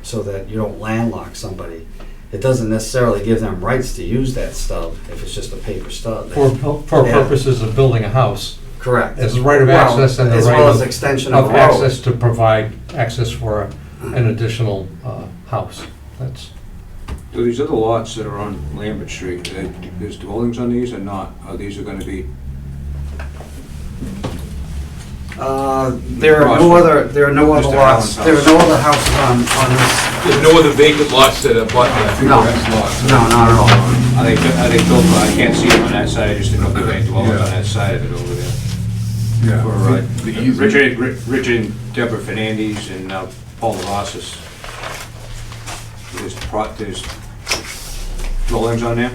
so that you don't landlock somebody. It doesn't necessarily give them rights to use that stub if it's just a paper stub. for Yeah. purposes of building a house, Correct. as a right of Well, access and the as right well as of extension of of the road. access to provide access for an additional house. That's, Do these other lots that are on Lambert Street, there's dwellings on these or not? Or these are gonna be, There are no other Mr. lots, Allen's there are house. no other houses on this, there's no other vacant lots that are bought that? no, That's lots. no, not at all. are they built, I can't see them on that side, I just didn't know if there were any dwellings on that side of it over there. Yeah. For The easement. Richard and Deborah Fernandez and Paul Lavasas. There's dwellings on there?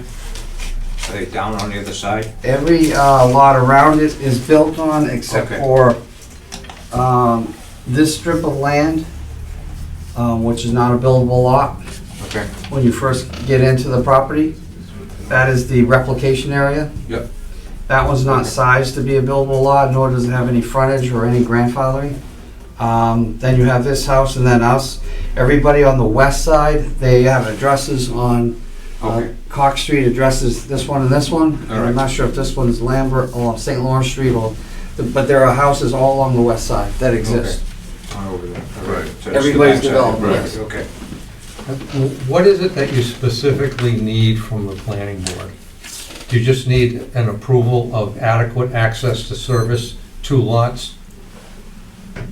Are they down on the other side? Every lot around it is built on except Okay. for this strip of land, which is not a buildable lot. Okay. When you first get into the property, that is the replication area. Yep. That one's not sized to be a buildable lot, nor does it have any frontage or any grandfathering. Then you have this house and then us. Everybody on the west side, they have addresses on Okay. Cox Street addresses this one and this one. All And I'm right. not sure if this one's Lambert or St. Lawrence Street or, but there are houses all along the west side that exist. On over there. Right. So that's the Everybody's backside. developed, Right, yes. Okay. what is it that you specifically need from the planning board? Do you just need an approval of adequate access to service 2 lots?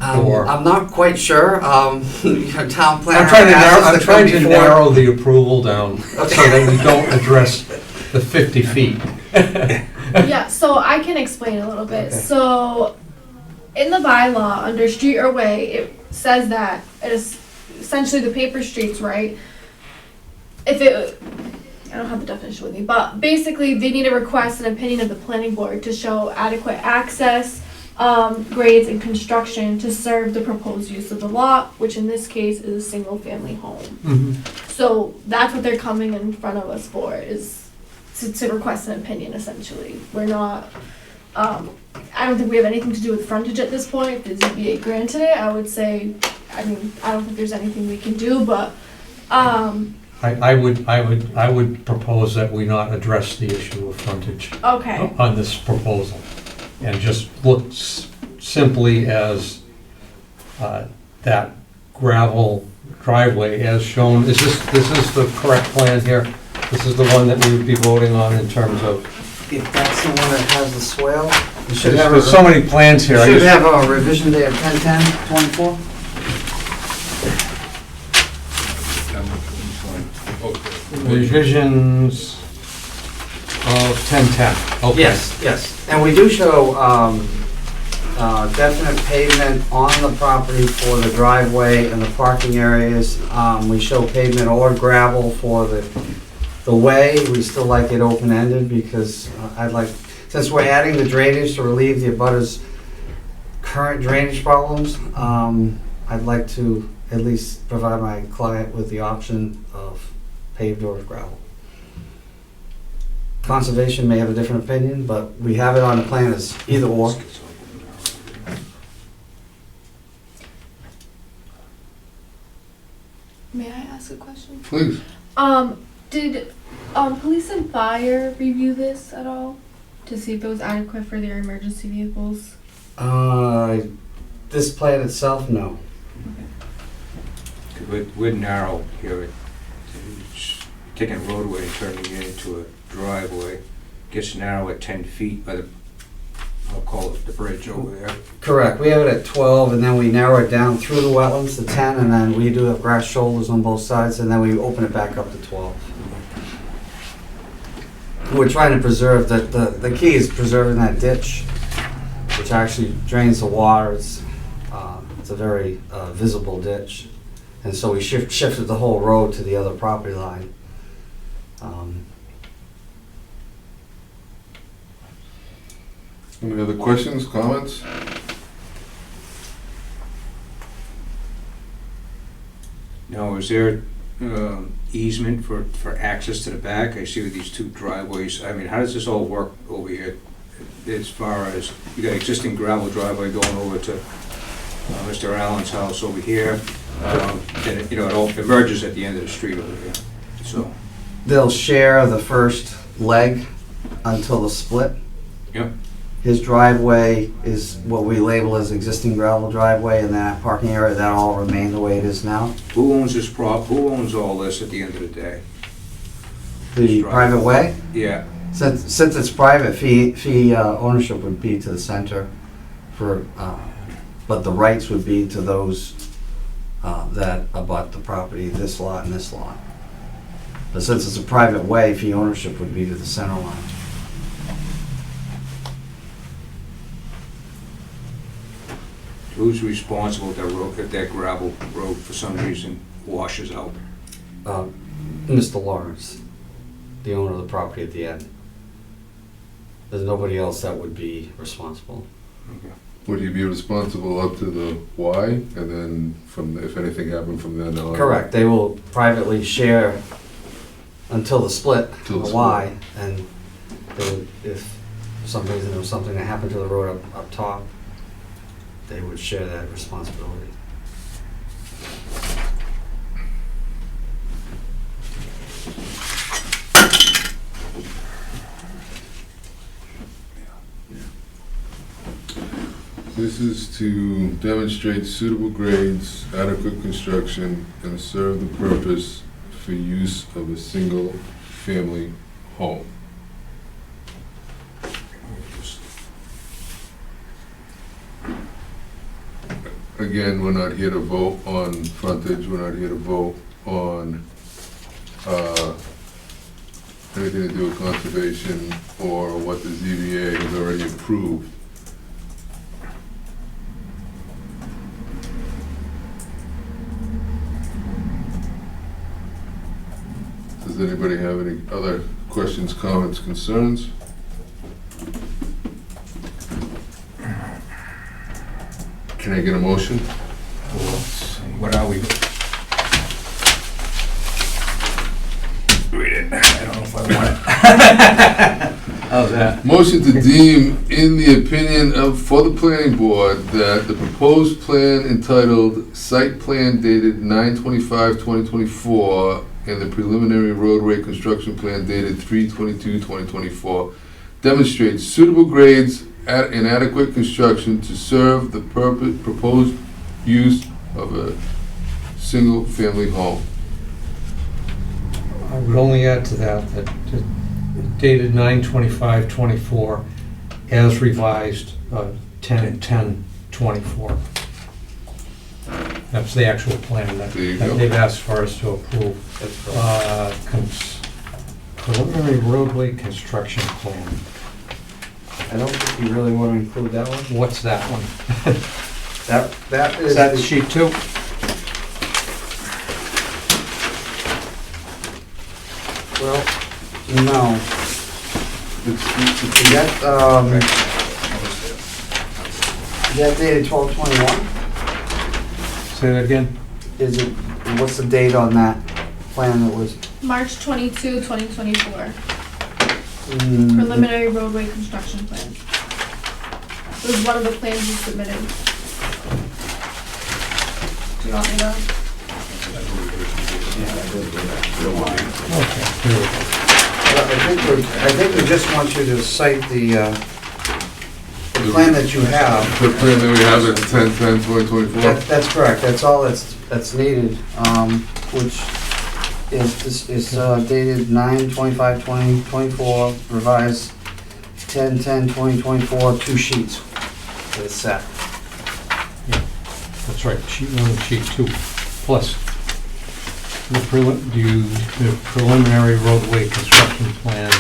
Or- I'm not quite sure. Your town planner. I'm trying to asked us I'm come trying to before. narrow the approval down so that we don't address the 50 feet. Yeah, so I can explain a little bit. Okay. So, in the bylaw, under street or way, it says that it is essentially the paper streets, right? If it, I don't have the definition with me, but basically they need to request an opinion of the planning board to show adequate access, grades and construction to serve the proposed use of the lot, which in this case is a single family home. So that's what they're coming in front of us for, is to request an opinion essentially. We're not, I don't think we have anything to do with frontage at this point. If the ZBA granted it, I would say, I mean, I don't think there's anything we can do, but, I would propose that we not address the issue of frontage okay. on this proposal, and just look simply as that gravel driveway as shown. This is the correct plan here? This is the one that we would be voting on in terms of, If that's the one that has the swale, you should have there's so many plans here. I should just- have a revision day of 10/10/24. Revisions of 1010. Okay. Yes. And we do show definite pavement on the property for the driveway and the parking areas. We show pavement or gravel for the way. We still like it open-ended because I'd like, since we're adding the drainage to relieve the abutters' current drainage problems, I'd like to at least provide my client with the option of paved or gravel. Conservation may have a different opinion, but we have it on the plan as either or. May I ask a question? Please. Did police and fire review this at all to see if it was adequate for their emergency vehicles? This plan itself, no. We're narrow here. taking a roadway and turning it into a driveway gets narrow at 10 feet by the, I'll call it the bridge over there. Correct, we have it at 12, and then we narrow it down through the wetlands to 10, and then we do have grass shoulders on both sides, and then we open it back up to 12. We're trying to preserve, the key is preserving that ditch, which actually drains the water. It's a very visible ditch. And so we shifted the whole road to the other property line. Any other questions, comments? Now, is there easement for access to the back? I see with these two driveways. I mean, how does this all work over here? As far as, you got existing gravel driveway going over to Mr. Allen's house over here. And it, you know, it all emerges at the end of the street over here. So, They'll share the first leg until the split. Yep. His driveway is what we label as existing gravel driveway, and that parking area, that all remain the way it is now. who owns this who owns all this at the end of the day? The private way, Yeah, since it's private, fee ownership would be to the center for, but the rights would be to those that abut the property, this lot and this lot. But since it's a private way, fee ownership would be to the center line. who's responsible if that road, if that gravel road for some reason washes out? Mr. Lawrence, the owner of the property at the end. There's nobody else that would be responsible. Okay. Would you be responsible up to the Y, and then from, if anything happened from then on? Correct, they will privately share until the split, Till the the Y, and they would, if for some reason there was something that happened to the road up top, they would share that responsibility. This is to demonstrate suitable grades, adequate construction, and serve the purpose for use of a single-family home. Again, we're not here to vote on frontage, we're not here to vote on anything to do with conservation or what the ZBA has already approved. Does anybody have any other questions, comments, concerns? Can I get a motion? What are we? Read it. I don't know if I want it. How's that? Motion to deem, in the opinion of, for the planning board, that the proposed plan entitled Site Plan dated 9/25/2024 and the preliminary roadway construction plan dated 3/22/2024 demonstrates suitable grades and adequate construction to serve the proposed use of a single-family home. I would only add to that dated 9/25/24 as revised 10/10/24. That's the actual plan that There you go. they've asked for us to approve. Preliminary roadway construction plan. I don't think you really want to include that one. What's that one? That is. Is that the- sheet 2? Well, no. Is that dated 12/21? Say that again? Is it, what's the date on that plan that was? March 22, 2024. Mm, Preliminary roadway construction plan. It was one of the plans you submitted. Do you want me to? Okay, here we go. I think we just want you to cite the plan that you have. The plan that we have is 10/10/2024? That's correct, that's all that's needed, which It's dated 9/25/2024, revised 10/10/2024, 2 sheets for the set. That's right, sheet 1 and sheet 2, plus the preliminary roadway construction plan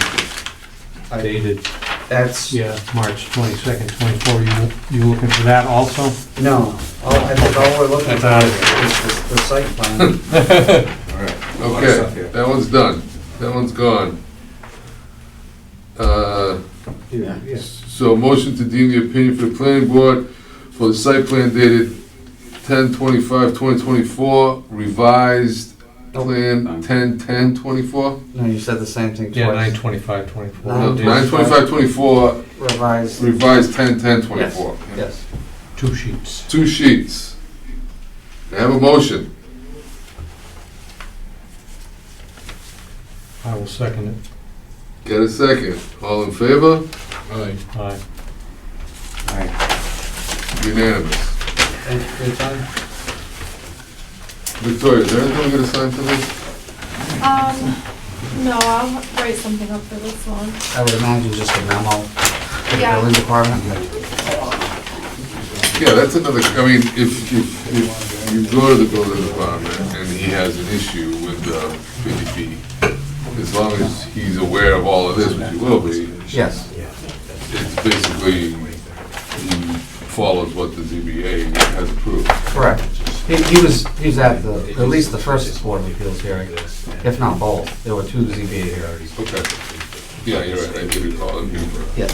dated, That's, March 22nd, 24. You looking for that also? no, I think all we're looking That's for out of is the site plan. All right. Okay, that one's done. That one's gone. Yeah. So motion to deem the opinion for the planning board for the site plan dated 10/25/2024, revised plan 10/10/24? No, you said the same thing Yeah, twice. 9/25/24. No, 9/25/24, Revised. revised 10/10/24. Yes. 2 sheets. 2 sheets. May I have a motion? I will second it. Get a second. All in favor? Aye. Aye. Unanimous. Thank you for your time. Victoria, is there anything we're gonna sign for this? No, I'll write something up for this one. I would imagine just a memo to the Yeah. building department. Yeah, that's another, I mean, if you go to the building department and he has an issue with 50 feet, as long as he's aware of all of this, which he will be, Yes. it's basically, he follows what the ZBA has approved. Correct. He was at at least the first Board of Appeals hearing, if not both. There were 2 ZBA hearings. Okay. Yeah, you're right, I did recall him. Yeah.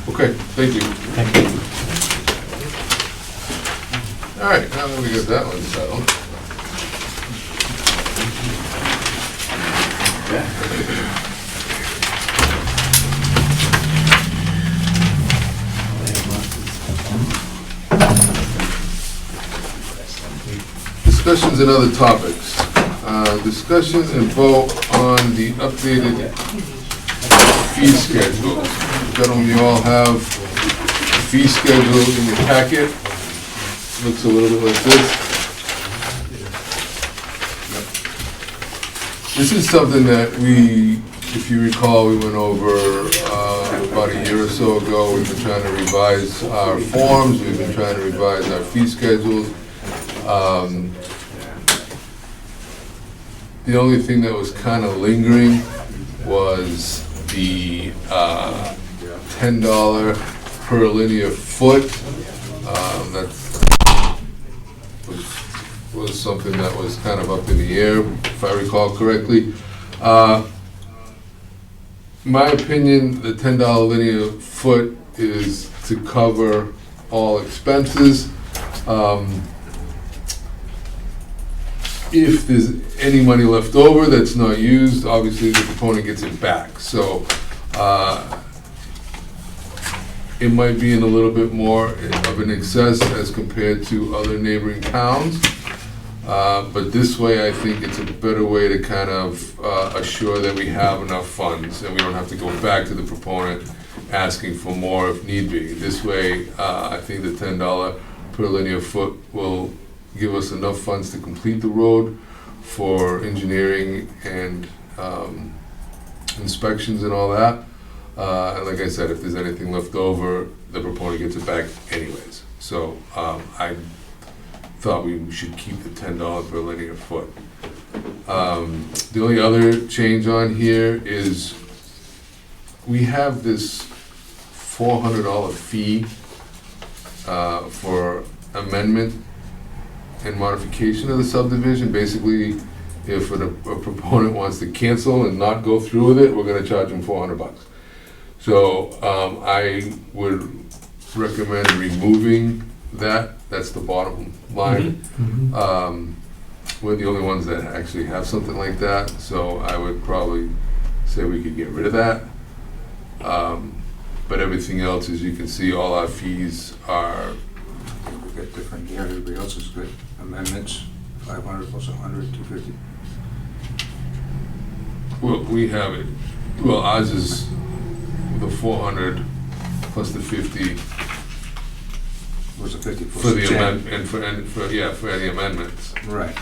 Okay, thank you. Thank you. All right, now that we got that one settled. Discussions and other topics. Discussion and vote on the updated fee schedule. Gentlemen, you all have the fee schedule in your packet. Looks a little bit like this. This is something that we, if you recall, we went over about a year or so ago. We've been trying to revise our forms, we've been trying to revise our fee schedules. The only thing that was kind of lingering was the $10 per linear foot. That was something that was kind of up in the air, if I recall correctly. My opinion, the $10 linear foot is to cover all expenses. If there's any money left over that's not used, obviously the proponent gets it back. So it might be in a little bit more of an excess as compared to other neighboring towns. But this way, I think it's a better way to kind of assure that we have enough funds and we don't have to go back to the proponent asking for more if need be. This way, I think the $10 per linear foot will give us enough funds to complete the road for engineering and inspections and all that. And like I said, if there's anything left over, the proponent gets it back anyways. So I thought we should keep the $10 per linear foot. The only other change on here is we have this $400 fee for amendment and modification of the subdivision. Basically, if a proponent wants to cancel and not go through with it, we're gonna charge them $400. So I would recommend removing that. That's the bottom line. We're the only ones that actually have something like that, so I would probably say we could get rid of that. But everything else, as you can see, all our fees are, We got different here, everybody else is good. Amendments, 500 plus 100, 250. well, we have it, well, ours is the 400 plus the 50 Was it 50 plus for the 10? amendment, and for any amendments. Right.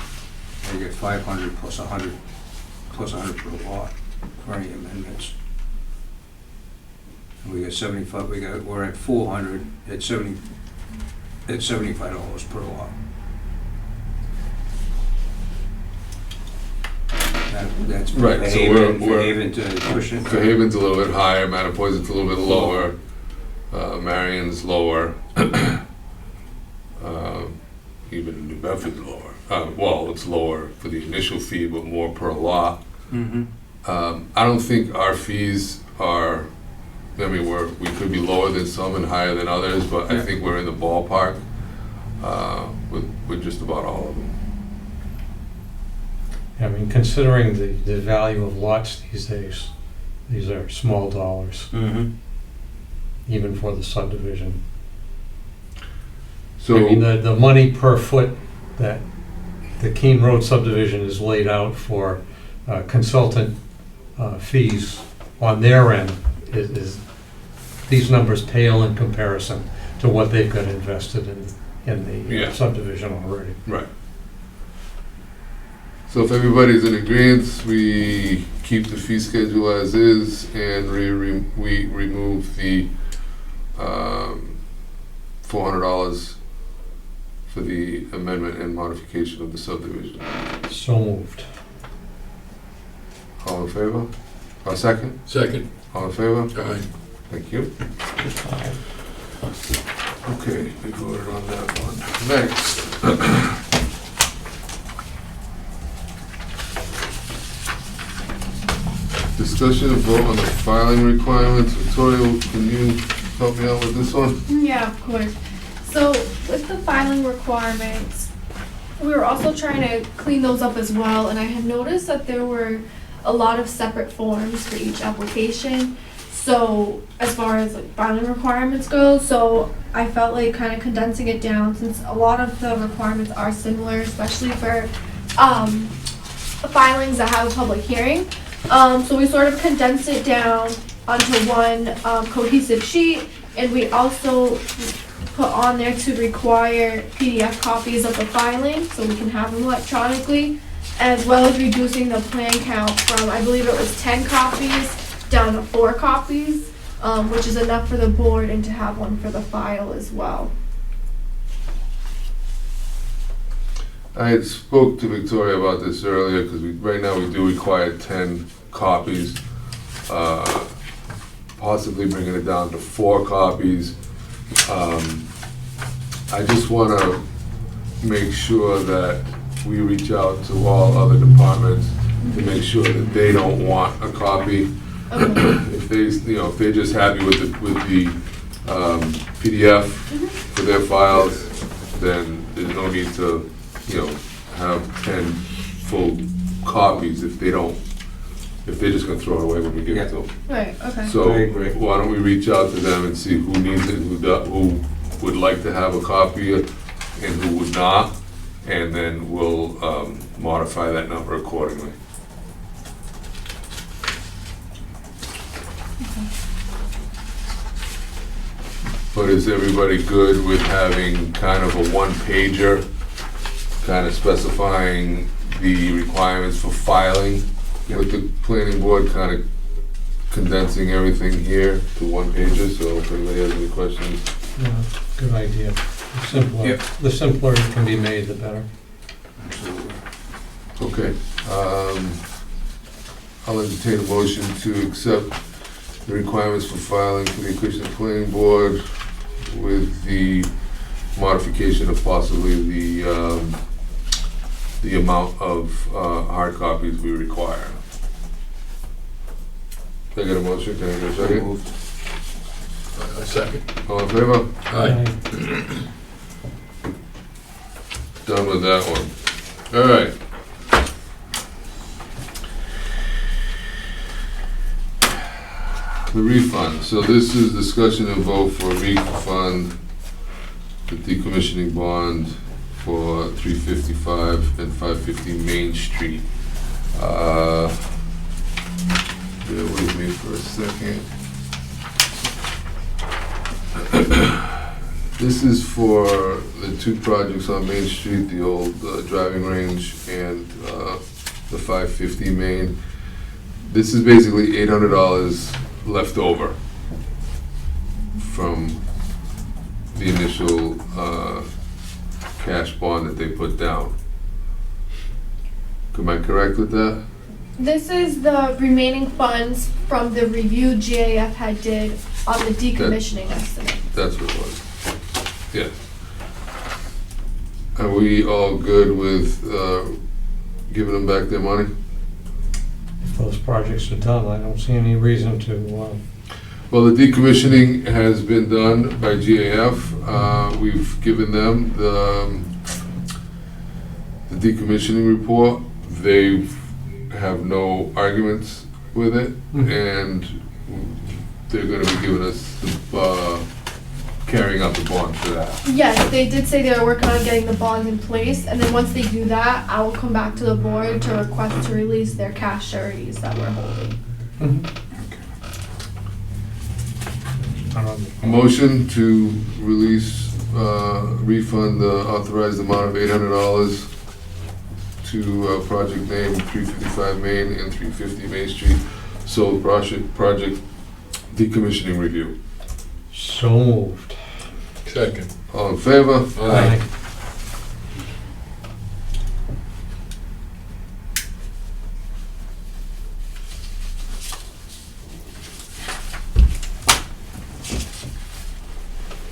they get 500 plus 100 per lot for any amendments. And we got 75, we're at 400 at $75 per lot. That's Right, for so Haven, for we're- Haven to Acushnet. So Haven's a little bit higher, Mattapoisett a little bit lower, Marion's lower, even New Bedford's lower. Well, it's lower for the initial fee, but more per lot. Mhm. I don't think our fees are, I mean, we could be lower than some and higher than others, but I Yeah. think we're in the ballpark with just about all of them. I mean, considering the value of lots these days, these are small dollars, Mhm. even for the subdivision. So, I mean, the money per foot that the Keene Road subdivision is laid out for consultant fees on their end is, these numbers pale in comparison to what they've got invested in the Yeah. subdivision already. right. So if everybody's in agreement, we keep the fee schedule as is and we remove the $400 for the amendment and modification of the subdivision. So moved. All in favor? A second? Second. All in favor? Aye. Thank you. Okay, we voted on that one. Next. Discussion and vote on the filing requirements. Victoria, can you help me out with this one? Yeah, of course. So with the filing requirements, we were also trying to clean those up as well, and I had noticed that there were a lot of separate forms for each application. So as far as like filing requirements go, so I felt like kind of condensing it down since a lot of the requirements are similar, especially for filings that have a public hearing. So we sort of condensed it down onto one cohesive sheet, and we also put on there to require PDF copies of the filing so we can have them electronically, as well as reducing the plan count from, I believe it was 10 copies down to 4 copies, which is enough for the board and to have one for the file as well. I had spoke to Victoria about this earlier because right now we do require 10 copies, possibly bringing it down to 4 copies. I just want to make sure that we reach out to all other departments to make sure that they don't want a copy. Okay. If they, if they're just happy with the PDF for their files, then there's no need to, have 10 full copies if they're just gonna throw it away when we give it to them. Right, okay. So I agree. why don't we reach out to them and see who needs it, who would like to have a copy and who would not, and then we'll modify that number accordingly. But is everybody good with having kind of a one-pager, kind of specifying the requirements for filing with the planning board, kind of condensing everything here to one pager, so if anybody has any questions. Yeah, good idea. Yep. The simpler it can be made, the better. Absolutely. Okay, I'll entertain a motion to accept the requirements for filing for the Acushnet Planning Board with the modification of possibly the amount of hard copies we require. Can I get a motion? Can I get a second? A second. All in favor? Aye. Done with that one. All right. The refund. So this is discussion and vote for a refund, the decommissioning bond for 355 and 550 Main Street. Bear with me for a second. This is for the two projects on Main Street, the old driving range and the 550 Main. This is basically $800 left over from the initial cash bond that they put down. Am I correct with that? This is the remaining funds from the review GAF had did on the decommissioning estimate. That's what it was. Yeah. Are we all good with giving them back their money? If those projects are done, I don't see any reason to, Well, the decommissioning has been done by GAF. We've given them the decommissioning report. They have no arguments with it, and they're gonna be giving us carrying out the bond for that. Yes, they did say they were working on getting the bonds in place, and then once they do that, I will come back to the board to request to release their cash sureties that we're holding. Motion to release, refund the authorized amount of $800 to project name 355 Main and 350 Main Street, solar project decommissioning review. so moved. Second. All in favor? Aye.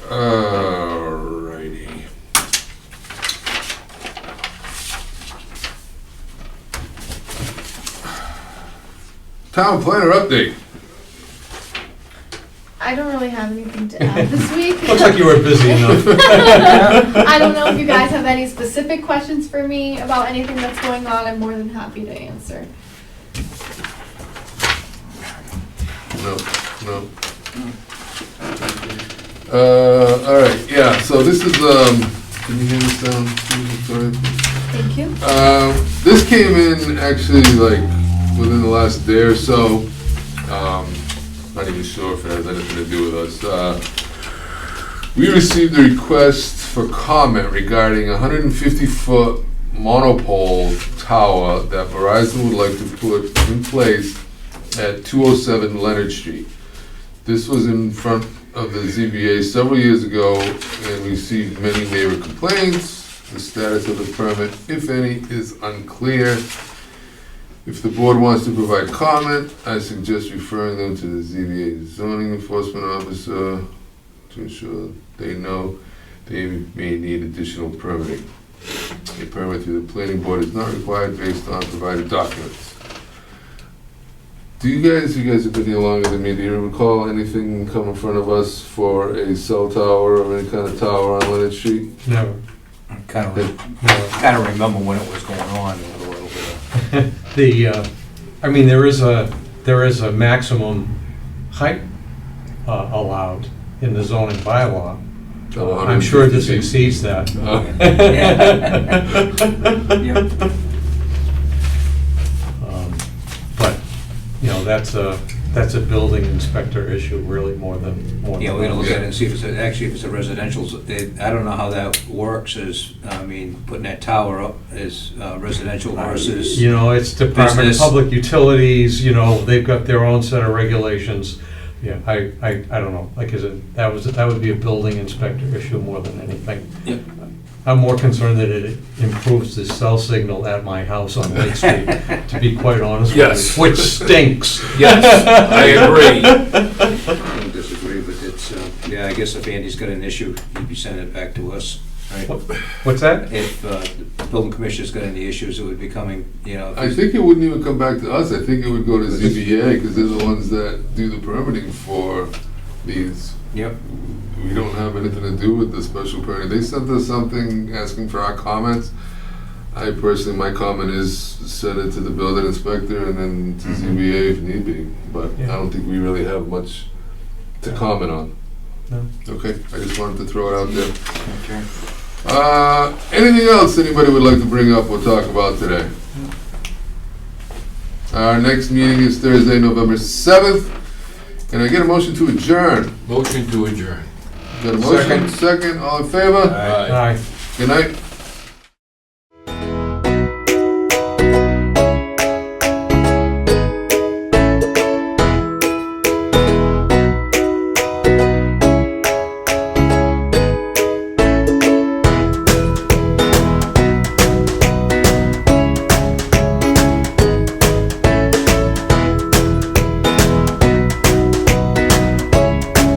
Alrighty. Town planner update. I don't really have anything to add this week. Looks like you were busy enough. I don't know if you guys have any specific questions for me about anything that's going on. I'm more than happy to answer. No. All right, yeah, so this is, can you hand this down, please? Sorry. Thank you. This came in actually like within the last day or so. Not even sure if it has anything to do with us. We received a request for comment regarding a 150-foot monopole tower that Verizon would like to put in place at 207 Leonard Street. This was in front of the ZBA several years ago and received many neighbor complaints. The status of the permit, if any, is unclear. If the board wants to provide comment, I suggest referring them to the ZBA zoning enforcement officer to ensure they know they may need additional permitting. A permit through the planning board is not required based on provided documents. You guys have been here longer than me, do you recall anything come in front of us for a cell tower or any kind of tower on Leonard Street? Never. I kind of remember when it was going on a little bit. There is a maximum height allowed in the zoning bylaw. I'm sure this exceeds that. But, that's a building inspector issue really more than. Yeah, we're gonna look at it and see if it's, actually if it's a residential, I don't know how that works putting that tower up is residential versus. It's Department of business. Public Utilities, they've got their own set of regulations. Yeah, I don't know, like, that would be a building inspector issue more than anything. Yep. I'm more concerned that it improves the cell signal at my house on Lake Street, to be quite honest with Yes. you, which stinks. Yes, I agree. I don't disagree, but it's, I guess if Andy's got an issue, he'd be sending it back to us, right? What's that? If the building commissioner's got any issues, it would be coming, I think it wouldn't even come back to us, I think it would go to ZBA, because they're the ones that do the permitting for these. Yep. We don't have anything to do with the special permit. They sent us something asking for our comments. I personally, my comment is send it to the building inspector and then to ZBA if need be, but I don't think we really have much to comment on. No. Okay, I just wanted to throw it out there. Okay. Anything else anybody would like to bring up or talk about today? Our next meeting is Thursday, November 7th. Can I get a motion to adjourn? Motion to adjourn. Got a motion? Second, all in favor? Aye. Aye. Good night.